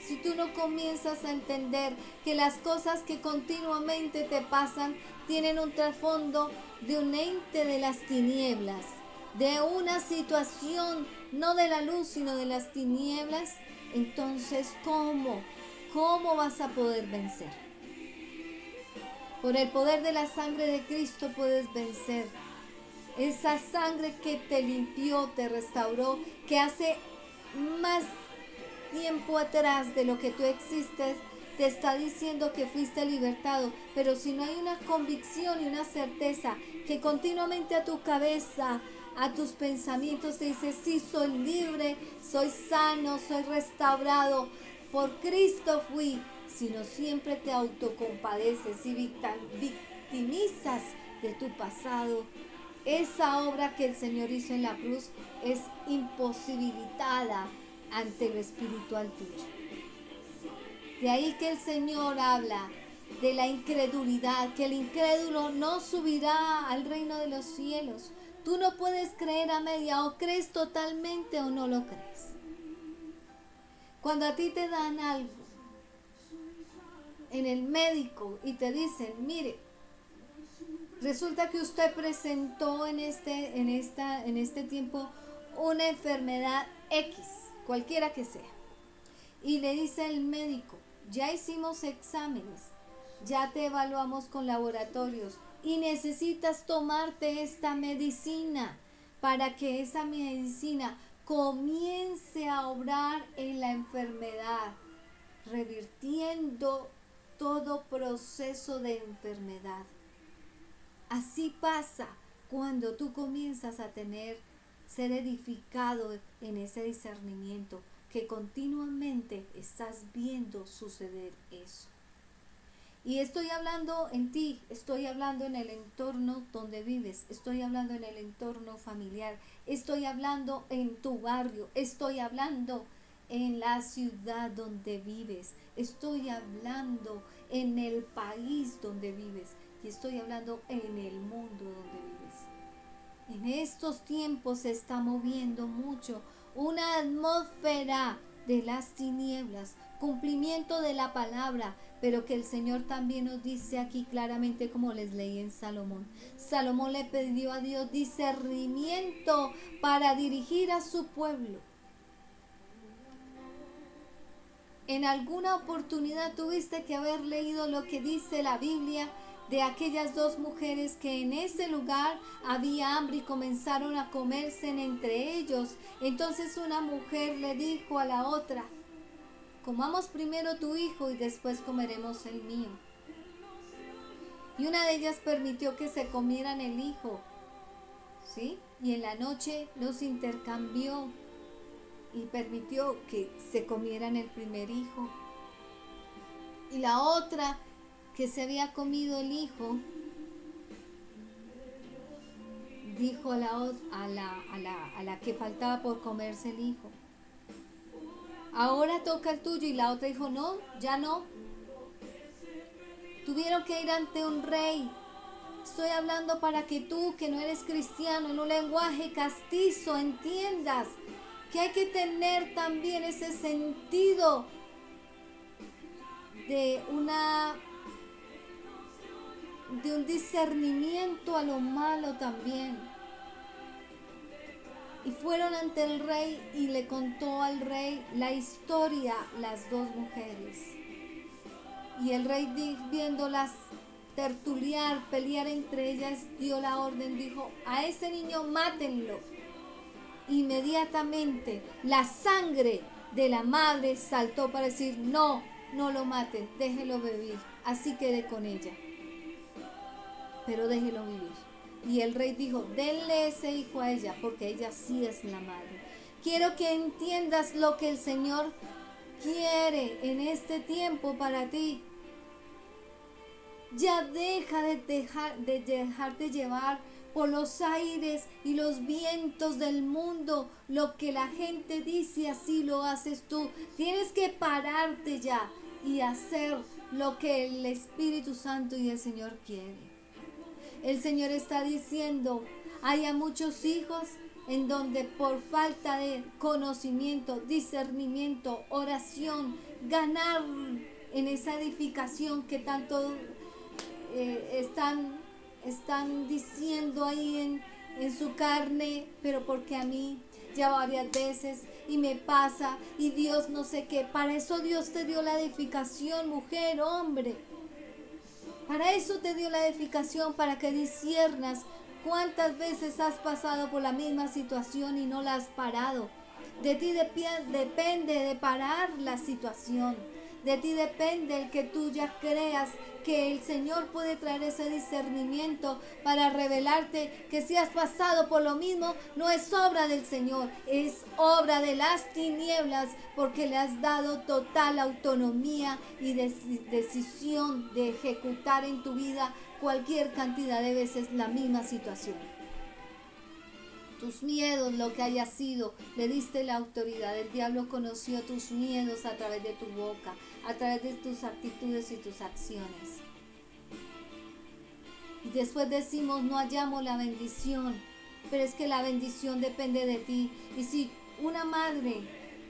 si tú no comienzas a entender que las cosas que continuamente te pasan tienen un trasfondo de un ente de las tinieblas, de una situación no de la luz sino de las tinieblas, entonces ¿cómo vas a poder vencer? Por el poder de la sangre de Cristo puedes vencer. Esa sangre que te limpió, te restauró, que hace más tiempo atrás de lo que tú existes, te está diciendo que fuiste libertado. Pero si no hay una convicción y una certeza que continuamente a tu cabeza, a tus pensamientos te dice, sí, soy libre, soy sano, soy restaurado, por Cristo fui, sino siempre te autocompadeces y victimizas de tu pasado, esa obra que el Señor hizo en la cruz es imposibilitada ante lo espiritual tuyo. De ahí que el Señor habla de la incredulidad, que el incrédulo no subirá al reino de los cielos. Tú no puedes creer a media, o crees totalmente o no lo crees. Cuando a ti te dan algo en el médico y te dicen, mire, resulta que usted presentó en este tiempo una enfermedad X, cualquiera que sea. Y le dice el médico, ya hicimos exámenes, ya te evaluamos con laboratorios y necesitas tomarte esta medicina para que esa medicina comience a obrar en la enfermedad, revirtiendo todo proceso de enfermedad. Así pasa cuando tú comienzas a ser edificado en ese discernimiento, que continuamente estás viendo suceder eso. Y estoy hablando en ti, estoy hablando en el entorno donde vives, estoy hablando en el entorno familiar, estoy hablando en tu barrio, estoy hablando en la ciudad donde vives, estoy hablando en el país donde vives y estoy hablando en el mundo donde vives. En estos tiempos se está moviendo mucho una atmósfera de las tinieblas, cumplimiento de la palabra, pero que el Señor también nos dice aquí claramente, como les leí en Salomón. Salomón le pidió a Dios discernimiento para dirigir a su pueblo. En alguna oportunidad tuviste que haber leído lo que dice la Biblia de aquellas dos mujeres que en ese lugar había hambre y comenzaron a comerse entre ellos. Entonces una mujer le dijo a la otra, comamos primero tu hijo y después comeremos el mío. Y una de ellas permitió que se comieran el hijo, ¿sí? Y en la noche los intercambió y permitió que se comieran el primer hijo. Y la otra, que se había comido el hijo, dijo a la que faltaba por comerse el hijo, ahora toca el tuyo. Y la otra dijo, no, ya no. Tuvieron que ir ante un rey. Estoy hablando para que tú, que no eres cristiano, en un lenguaje castizo, entiendas que hay que tener también ese sentido de un discernimiento a lo malo también. Y fueron ante el rey y le contó al rey la historia las dos mujeres. Y el rey, viéndolas tertuliar, pelear entre ellas, dio la orden, dijo: a ese niño mátenlo. Inmediatamente la sangre de la madre saltó para decir: no, no lo maten, déjelo vivir, así quede con ella, pero déjelo vivir. Y el rey dijo: denle ese hijo a ella, porque ella sí es la madre. Quiero que entiendas lo que el Señor quiere en este tiempo para ti. Ya deja de dejarte llevar por los aires y los vientos del mundo. Lo que la gente dice, así lo haces tú. Tienes que pararte ya y hacer lo que el Espíritu Santo y el Señor quieren. El Señor está diciendo: hay a muchos hijos en donde por falta de conocimiento, discernimiento, oración, ganar en esa edificación que tanto están diciendo ahí en su carne, pero porque a mí ya varias veces y me pasa y Dios no sé qué. Para eso Dios te dio la edificación, mujer, hombre. Para eso te dio la edificación, para que disciernas cuántas veces has pasado por la misma situación y no la has parado. De ti depende de parar la situación. De ti depende el que tú ya creas que el Señor puede traer ese discernimiento para revelarte que si has pasado por lo mismo, no es obra del Señor, es obra de las tinieblas, porque le has dado total autonomía y decisión de ejecutar en tu vida cualquier cantidad de veces la misma situación. Tus miedos, lo que haya sido, le diste la autoridad. El diablo conoció tus miedos a través de tu boca, a través de tus actitudes y tus acciones. Y después decimos: no hallamos la bendición, pero es que la bendición depende de ti. Y si una madre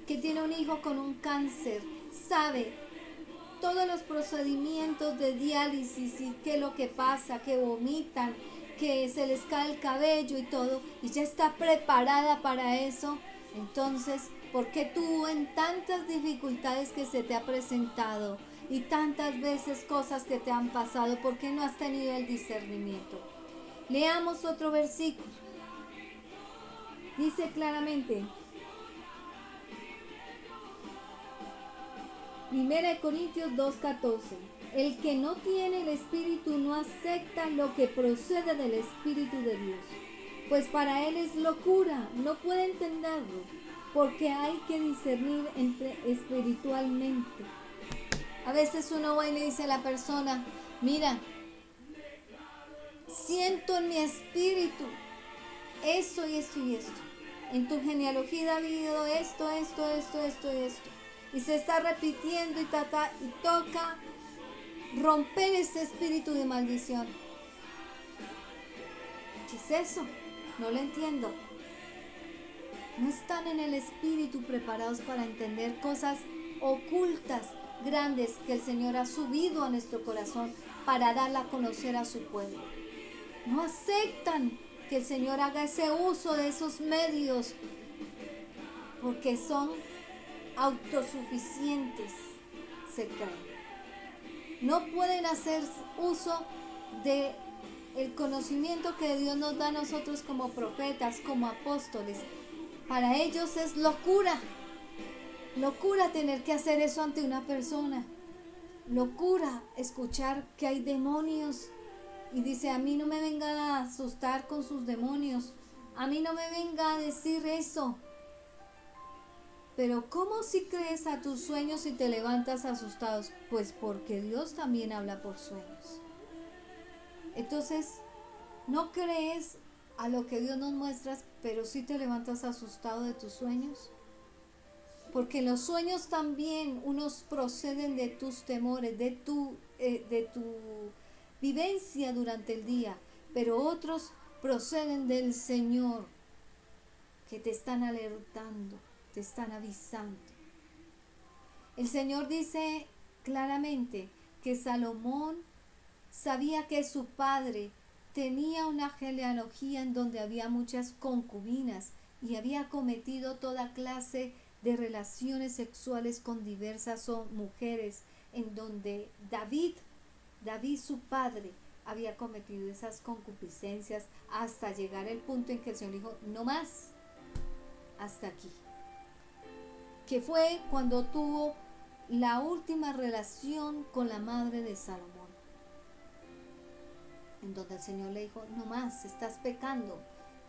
que tiene un hijo con un cáncer sabe todos los procedimientos de diálisis y qué es lo que pasa, que vomitan, que se les cae el cabello y todo, y ya está preparada para eso, entonces, ¿por qué tú en tantas dificultades que se te ha presentado y tantas veces cosas que te han pasado, por qué no has tenido el discernimiento? Leamos otro versículo. Dice claramente, 1 Corintios 2:14: el que no tiene el Espíritu no acepta lo que procede del Espíritu de Dios, pues para él es locura, no puede entenderlo, porque hay que discernir espiritualmente. A veces uno va y le dice a la persona: mira, siento en mi espíritu esto y esto y esto. En tu genealogía ha habido esto. Y se está repitiendo y toca romper ese espíritu de maldición. ¿Qué es eso? No lo entiendo. No están en el espíritu preparados para entender cosas ocultas, grandes, que el Señor ha subido a nuestro corazón para darla a conocer a su pueblo. No aceptan que el Señor haga ese uso de esos medios porque son autosuficientes, se creen. No pueden hacer uso de el conocimiento que Dios nos da a nosotros como profetas, como apóstoles. Para ellos es locura tener que hacer eso ante una persona. Locura escuchar que hay demonios y dice: a mí no me venga a asustar con sus demonios, a mí no me venga a decir eso. Pero ¿cómo si crees a tus sueños y te levantas asustados? Pues porque Dios también habla por sueños. Entonces, no crees a lo que Dios nos muestra, pero sí te levantas asustado de tus sueños. Porque los sueños también, unos proceden de tus temores, de tu vivencia durante el día, pero otros proceden del Señor, que te están alertando, te están avisando. El Señor dice claramente que Salomón sabía que su padre tenía una genealogía en donde había muchas concubinas y había cometido toda clase de relaciones sexuales con diversas mujeres, en donde David su padre, había cometido esas concupiscencias hasta llegar al punto en que el Señor dijo, no más, hasta aquí. Que fue cuando tuvo la última relación con la madre de Salomón, en donde el Señor le dijo, no más, estás pecando.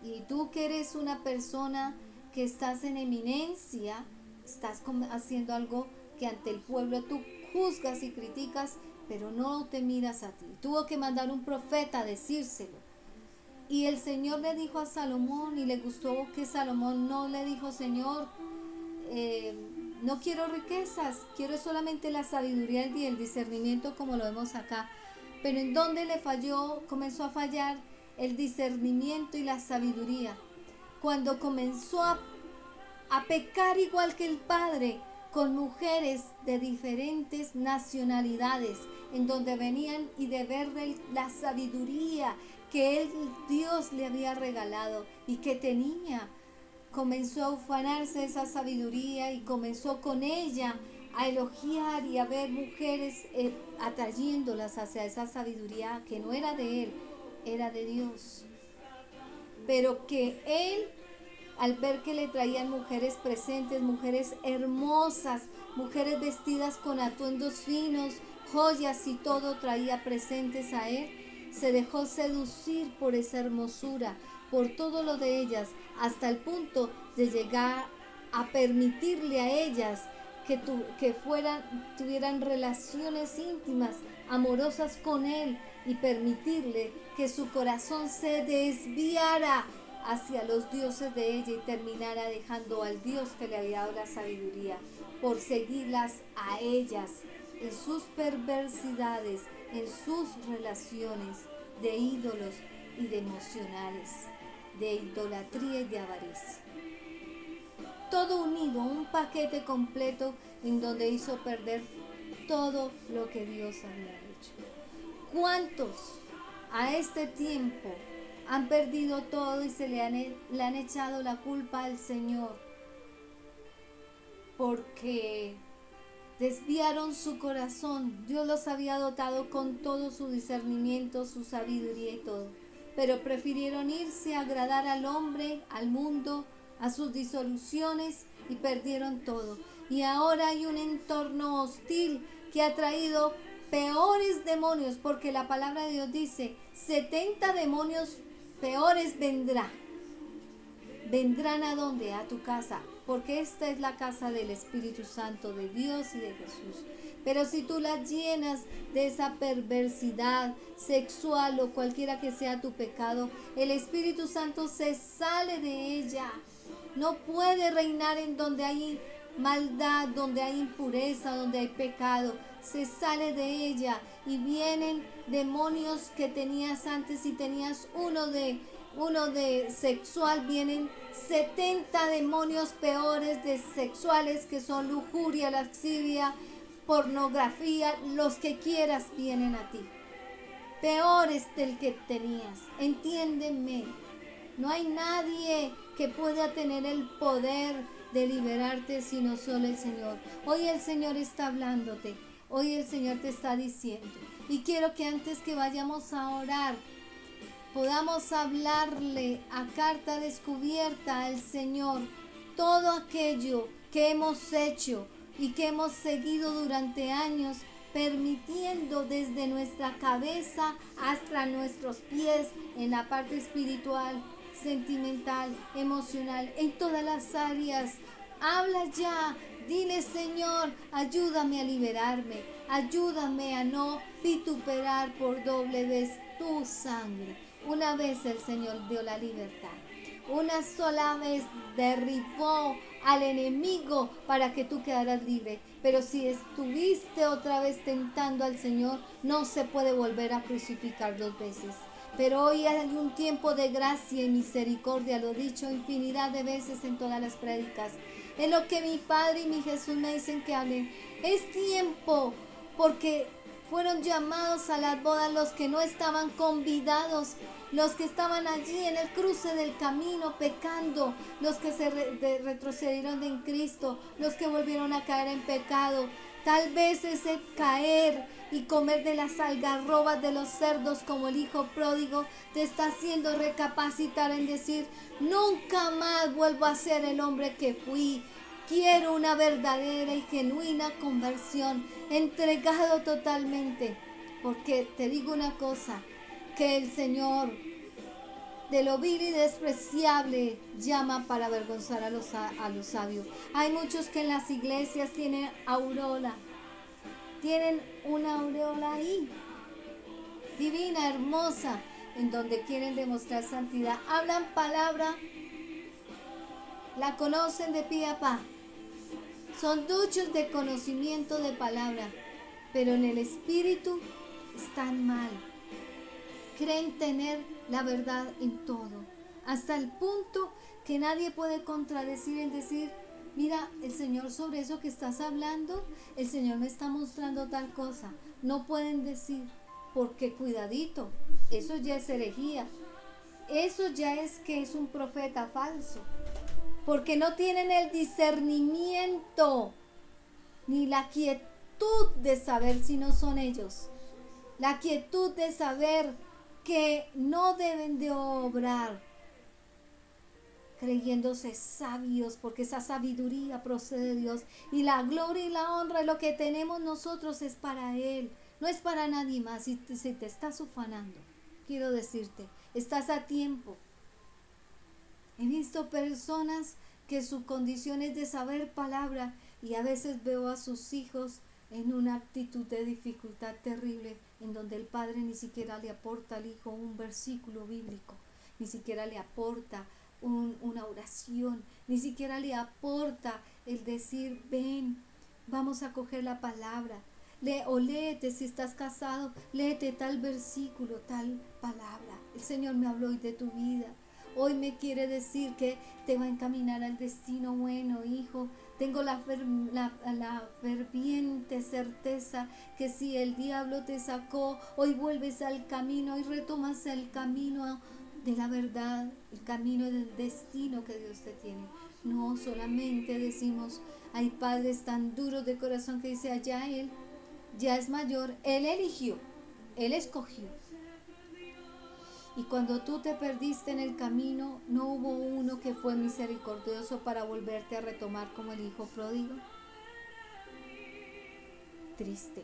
Y tú que eres una persona que estás en eminencia, estás haciendo algo que ante el pueblo tú juzgas y criticas, pero no te miras a ti. Tuvo que mandar un profeta a decírselo. Y el Señor le dijo a Salomón, y le gustó que Salomón no le dijo, Señor, no quiero riquezas, quiero solamente la sabiduría y el discernimiento, como lo vemos acá. Pero en donde le falló, comenzó a fallar el discernimiento y la sabiduría. Cuando comenzó a pecar igual que el padre, con mujeres de diferentes nacionalidades, en donde venían y de ver la sabiduría que Dios le había regalado y que tenía. Comenzó a ufanarse esa sabiduría y comenzó con ella a elogiar y a ver mujeres atrayéndolas hacia esa sabiduría que no era de él, era de Dios. Pero que él, al ver que le traían mujeres presentes, mujeres hermosas, mujeres vestidas con atuendos finos, joyas y todo traía presentes a él, se dejó seducir por esa hermosura, por todo lo de ellas, hasta el punto de llegar a permitirle a ellas que tuvieran relaciones íntimas, amorosas con él, y permitirle que su corazón se desviara hacia los dioses de ella y terminara dejando al Dios que le había dado la sabiduría por seguirlas a ellas en sus perversidades, en sus relaciones de ídolos y de emocionales, de idolatría y de avaricia. Todo unido, un paquete completo en donde hizo perder todo lo que Dios había hecho. ¿Cuántos a este tiempo han perdido todo y se le han echado la culpa al Señor? Porque desviaron su corazón. Dios los había dotado con todo su discernimiento, su sabiduría y todo. Pero prefirieron irse a agradar al hombre, al mundo, a sus disoluciones, y perdieron todo. Y ahora hay un entorno hostil que ha traído peores demonios, porque la palabra de Dios dice, 70 demonios peores vendrán ¿a dónde? A tu casa, porque esta es la casa del Espíritu Santo de Dios y de Jesús. Pero si tú la llenas de esa perversidad sexual o cualquiera que sea tu pecado, el Espíritu Santo se sale de ella. No puede reinar en donde hay maldad, donde hay impureza, donde hay pecado. Se sale de ella y vienen demonios que tenías antes. Si tenías uno de sexual, vienen 70 demonios peores de sexuales, que son lujuria, lascivia, pornografía, los que quieras vienen a ti. Peores del que tenías. Entiéndeme, no hay nadie que pueda tener el poder de liberarte sino solo el Señor. Hoy el Señor está hablándote, hoy el Señor te está diciendo, y quiero que antes que vayamos a orar, podamos hablarle a carta descubierta al Señor todo aquello que hemos hecho y que hemos seguido durante años, permitiendo desde nuestra cabeza hasta nuestros pies, en la parte espiritual, sentimental, emocional, en todas las áreas. Habla ya, dile: Señor, ayúdame a liberarme, ayúdame a no vituperar por doble vez tu sangre. Una vez el Señor dio la libertad, una sola vez derribó al enemigo para que tú quedaras libre. Pero si estuviste otra vez tentando al Señor, no se puede volver a crucificar dos veces. Pero hoy hay un tiempo de gracia y misericordia, lo he dicho infinidad de veces en todas las prédicas. Es lo que mi Padre y mi Jesús me dicen que hablen. Es tiempo, porque Fueron llamados a las bodas los que no estaban convidados, los que estaban allí en el cruce del camino pecando, los que se retrocedieron en Cristo, los que volvieron a caer en pecado. Tal vez ese caer y comer de las algarrobas de los cerdos como el hijo pródigo te está haciendo recapacitar en decir: nunca más vuelvo a ser el hombre que fui. Quiero una verdadera y genuina conversión, entregado totalmente. Porque te digo una cosa, que el Señor de lo vil y despreciable llama para avergonzar a los sabios. Hay muchos que en las iglesias tienen aureola, tienen una aureola ahí, divina, hermosa, en donde quieren demostrar santidad. Hablan palabra, la conocen de pie a pa. Son duchos de conocimiento de palabra, pero en el espíritu están mal. Creen tener la verdad en todo, hasta el punto que nadie puede contradecir en decir: mira, el Señor, sobre eso que estás hablando, el Señor me está mostrando tal cosa. No pueden decir, porque cuidadito, eso ya es herejía, eso ya es que es un profeta falso, porque no tienen el discernimiento ni la quietud de saber si no son ellos, la quietud de saber que no deben de obrar creyéndose sabios, porque esa sabiduría procede de Dios, y la gloria y la honra, lo que tenemos nosotros, es para Él, no es para nadie más. Si te estás ufanando, quiero decirte, estás a tiempo. He visto personas que su condición es de saber palabra, y a veces veo a sus hijos en una actitud de dificultad terrible, en donde el padre ni siquiera le aporta al hijo un versículo bíblico, ni siquiera le aporta una oración, ni siquiera le aporta el decir: ven, vamos a coger la palabra, o léete, si estás casado, léete tal versículo, tal palabra. El Señor me habló hoy de tu vida. Hoy me quiere decir que te va a encaminar al destino bueno, hijo. Tengo la ferviente certeza que si el diablo te sacó, hoy vuelves al camino y retomas el camino de la verdad, el camino del destino que Dios te tiene. No solamente decimos: hay padres tan duros de corazón que dicen: allá él, ya es mayor, él eligió, él escogió. Y cuando tú te perdiste en el camino, ¿no hubo uno que fue misericordioso para volverte a retomar como el hijo pródigo? Triste.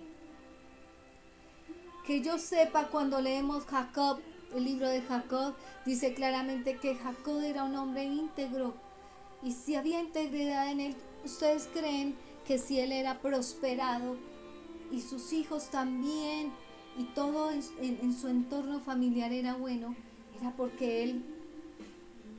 Que yo sepa, cuando leemos Jacob, el libro de Jacob, dice claramente que Jacob era un hombre íntegro. Y si había integridad en él, ¿ustedes creen que si él era prosperado y sus hijos también, y todo en su entorno familiar era bueno, era porque él,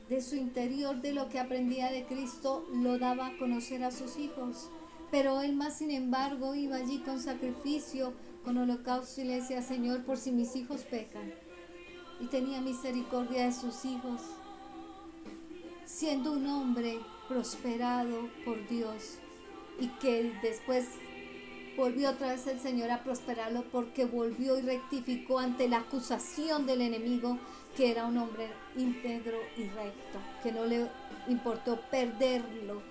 de su interior, de lo que aprendía de Cristo, lo daba a conocer a sus hijos? Pero él más, sin embargo, iba allí con sacrificio, con holocausto, y le decía: Señor, por si mis hijos pecan. Y tenía misericordia de sus hijos, siendo un hombre prosperado por Dios, y que después volvió otra vez el Señor a prosperarlo, porque volvió y rectificó ante la acusación del enemigo, que era un hombre íntegro y recto, que no le importó perderlo,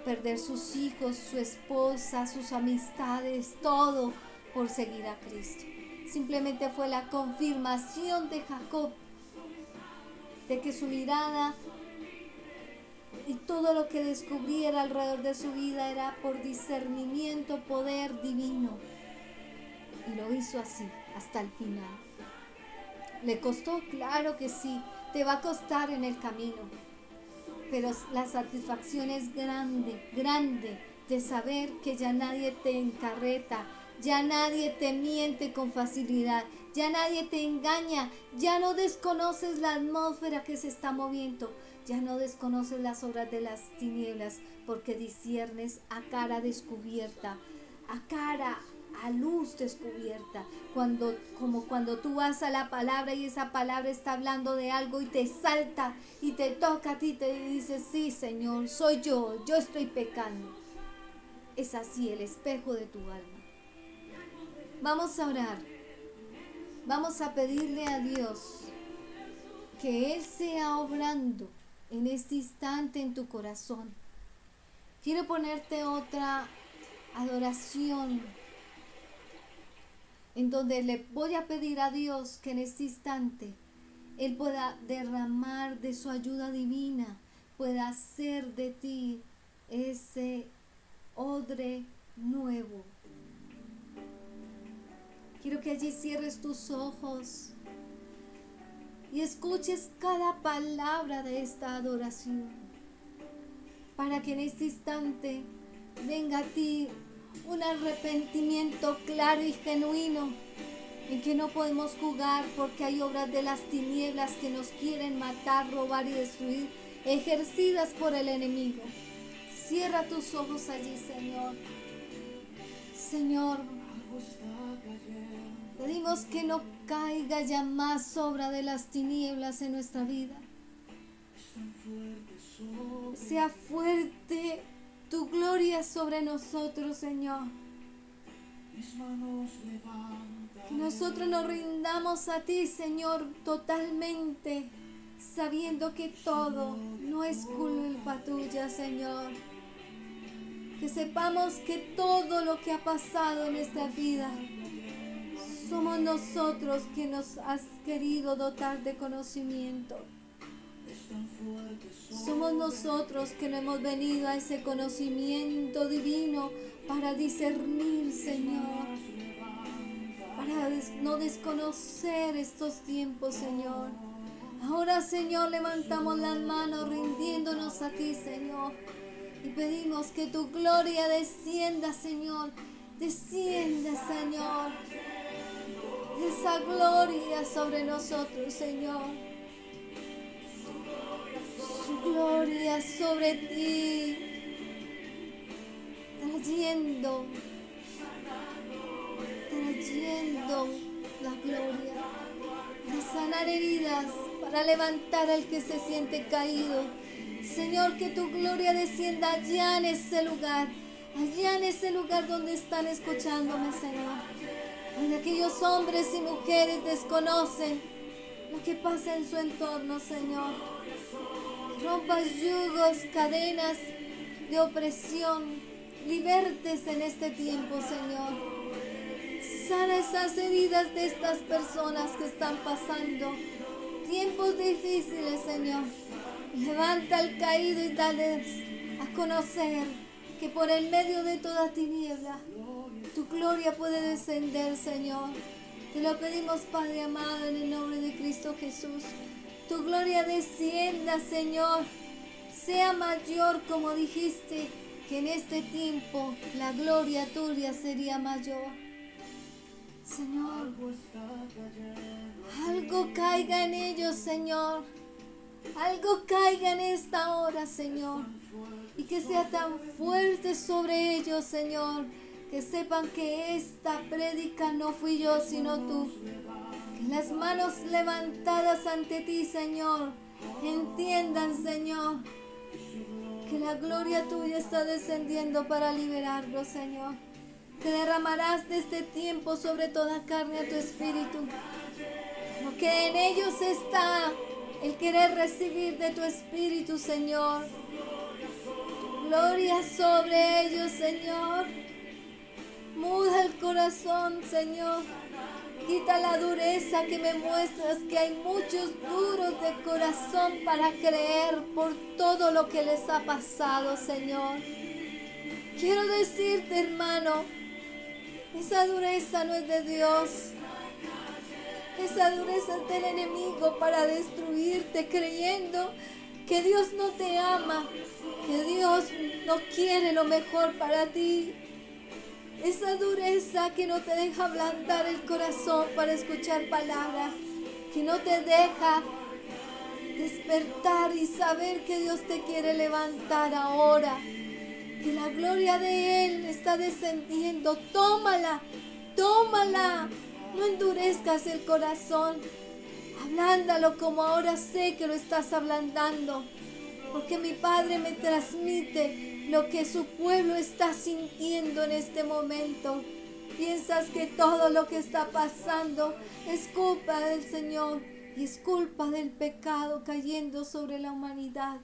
perder sus hijos, su esposa, sus amistades, todo por seguir a Cristo. Simplemente fue la confirmación de Jacob de que su mirada y todo lo que descubriera alrededor de su vida era por discernimiento, poder divino. Y lo hizo así hasta el final. ¿Le costó? Claro que sí. Te va a costar en el camino. Pero la satisfacción es grande, grande, de saber que ya nadie te encarreta, ya nadie te miente con facilidad, ya nadie te engaña, ya no desconoces la atmósfera que se está moviendo, ya no desconoces las obras de las tinieblas, porque disciernes a cara descubierta, a luz descubierta, como cuando tú vas a la palabra y esa palabra está hablando de algo y te salta y te toca a ti, te dices: sí, Señor, soy yo estoy pecando. Es así el espejo de tu alma. Vamos a orar. Vamos a pedirle a Dios que Él sea obrando en este instante en tu corazón. Quiero ponerte otra adoración en donde le voy a pedir a Dios que en este instante Él pueda derramar de su ayuda divina, pueda hacer de ti ese odre nuevo. Quiero que allí cierres tus ojos y escuches cada palabra de esta adoración, para que en este instante venga a ti un arrepentimiento claro y genuino, en que no podemos jugar porque hay obras de las tinieblas que nos quieren matar, robar y destruir, ejercidas por el enemigo. Cierra tus ojos allí, Señor. Señor, pedimos que no caiga ya más obra de las tinieblas en nuestra vida. Sea fuerte tu gloria sobre nosotros, Señor. Que nosotros nos rindamos a ti, Señor, totalmente, sabiendo que todo no es culpa tuya, Señor. Que sepamos que todo lo que ha pasado en esta vida somos nosotros que nos has querido dotar de conocimiento. Somos nosotros que no hemos venido a ese conocimiento divino para discernir, Señor, para no desconocer estos tiempos, Señor. Ahora, Señor, levantamos las manos rindiéndonos a ti, Señor, y pedimos que tu gloria descienda, Señor. Desciende, Señor, esa gloria sobre nosotros, Señor. Su gloria sobre ti, trayendo la gloria, para sanar heridas, para levantar al que se siente caído. Señor, que tu gloria descienda allá en ese lugar donde están escuchándome, Señor, donde aquellos hombres y mujeres desconocen lo que pasa en su entorno, Señor. Rompas yugos, cadenas de opresión, libertes en este tiempo, Señor. Sana esas heridas de estas personas que están pasando tiempos difíciles, Señor. Levanta al caído y dales a conocer que por el medio de toda tiniebla tu gloria puede descender, Señor. Te lo pedimos, Padre amado, en el nombre de Cristo Jesús. Tu gloria descienda, Señor. Sea mayor, como dijiste, que en este tiempo la gloria tuya sería mayor. Señor, algo caiga en ellos, Señor. Algo caiga en esta hora, Señor. Y que sea tan fuerte sobre ellos, Señor, que sepan que esta prédica no fui yo, sino tú. Que las manos levantadas ante ti, Señor, entiendan, Señor, que la gloria tuya está descendiendo para liberarlos, Señor. Que derramarás de este tiempo sobre toda carne a tu espíritu. Porque en ellos está el querer recibir de tu espíritu, Señor. Tu gloria sobre ellos, Señor. Muda el corazón, Señor. Quita la dureza que me muestras, que hay muchos duros de corazón para creer por todo lo que les ha pasado, Señor. Quiero decirte, hermano, esa dureza no es de Dios. Esa dureza es del enemigo para destruirte, creyendo que Dios no te ama, que Dios no quiere lo mejor para ti. Esa dureza que no te deja ablandar el corazón para escuchar palabras, que no te deja despertar y saber que Dios te quiere levantar ahora, que la gloria de Él está descendiendo. Tómala, tómala, no endurezcas el corazón, ablándalo como ahora sé que lo estás ablandando, porque mi Padre me transmite lo que su pueblo está sintiendo en este momento. Piensas que todo lo que está pasando es culpa del Señor y es culpa del pecado cayendo sobre la humanidad,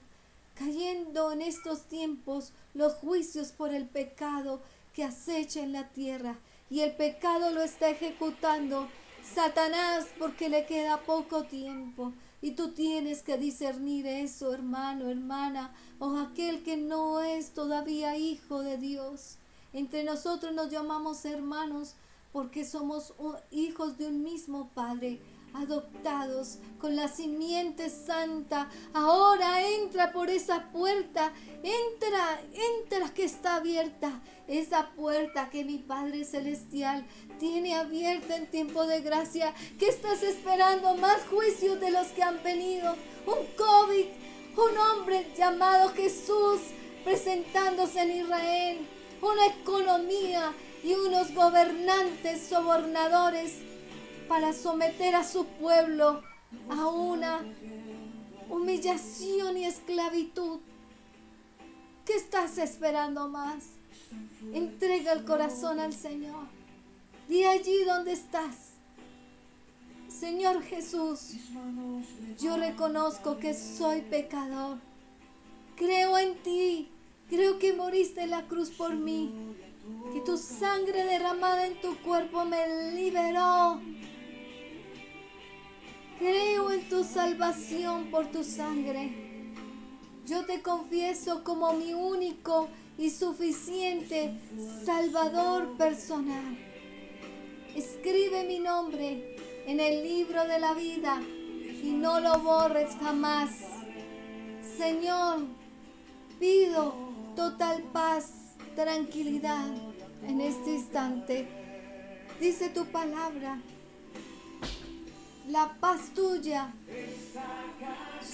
cayendo en estos tiempos los juicios por el pecado que acecha en la tierra, y el pecado lo está ejecutando Satanás porque le queda poco tiempo. Y tú tienes que discernir eso, hermano, hermana, o aquel que no es todavía hijo de Dios. Entre nosotros nos llamamos hermanos porque somos hijos de un mismo Padre, adoptados con la simiente santa. Ahora entra por esa puerta, entra que está abierta, esa puerta que mi Padre Celestial tiene abierta en tiempo de gracia. ¿Qué estás esperando? Más juicios de los que han venido, un COVID, un hombre llamado Jesús presentándose en Israel, una economía y unos gobernantes sobornadores para someter a su pueblo a una humillación y esclavitud. ¿Qué estás esperando más? Entrega el corazón al Señor. Di allí donde estás: Señor Jesús, yo reconozco que soy pecador. Creo en ti. Creo que moriste en la cruz por mí, que tu sangre derramada en tu cuerpo me liberó. Creo en tu salvación por tu sangre. Yo te confieso como mi único y suficiente Salvador personal. Escribe mi nombre en el libro de la vida y no lo borres jamás. Señor, pido total paz, tranquilidad en este instante. Dice tu palabra: la paz tuya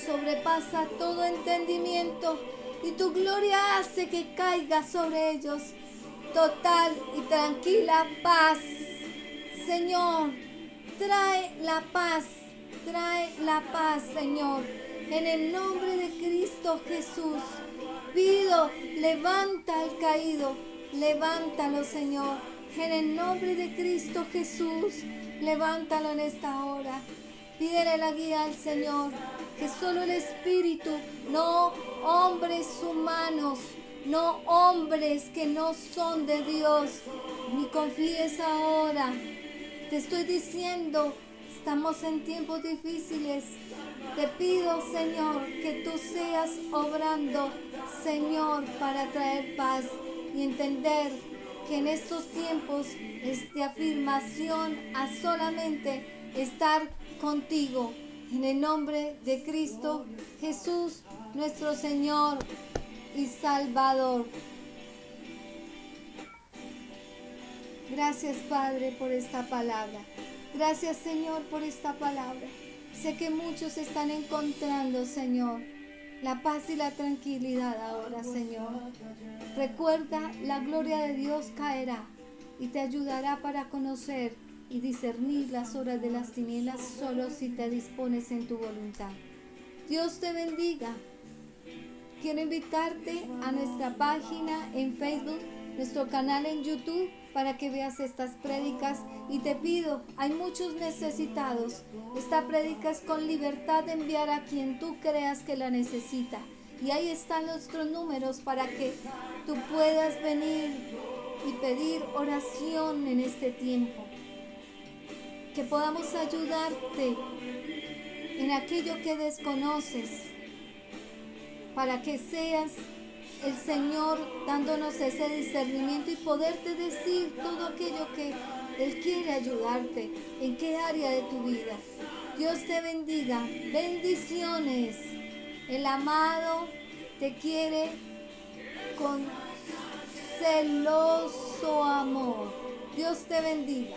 sobrepasa todo entendimiento y tu gloria hace que caiga sobre ellos total y tranquila paz. Señor, trae la paz, Señor, en el nombre de Cristo Jesús. Pido, levanta al caído, levántalo, Señor, en el nombre de Cristo Jesús. Levántalo en esta hora. Pídele la guía al Señor, que solo el Espíritu, no hombres humanos, no hombres que no son de Dios, ni confíes ahora. Te estoy diciendo, estamos en tiempos difíciles. Te pido, Señor, que tú seas obrando, Señor, para traer paz y entender que en estos tiempos es de afirmación a solamente estar contigo. En el nombre de Cristo Jesús, nuestro Señor y Salvador. Gracias, Padre, por esta palabra. Gracias, Señor, por esta palabra. Sé que muchos están encontrando, Señor, la paz y la tranquilidad ahora, Señor. Recuerda, la gloria de Dios caerá y te ayudará para conocer y discernir las obras de las tinieblas solo si te dispones en tu voluntad. Dios te bendiga. Quiero invitarte a nuestra página en Facebook, nuestro canal en YouTube, para que veas estas prédicas, y te pido, hay muchos necesitados. Esta prédica es con libertad de enviar a quien tú creas que la necesita, y ahí están nuestros números para que tú puedas venir y pedir oración en este tiempo, que podamos ayudarte en aquello que desconoces, para que seas el Señor dándonos ese discernimiento y poderte decir todo aquello que Él quiere ayudarte, en qué área de tu vida. Dios te bendiga. Bendiciones. El amado te quiere con celoso amor. Dios te bendiga.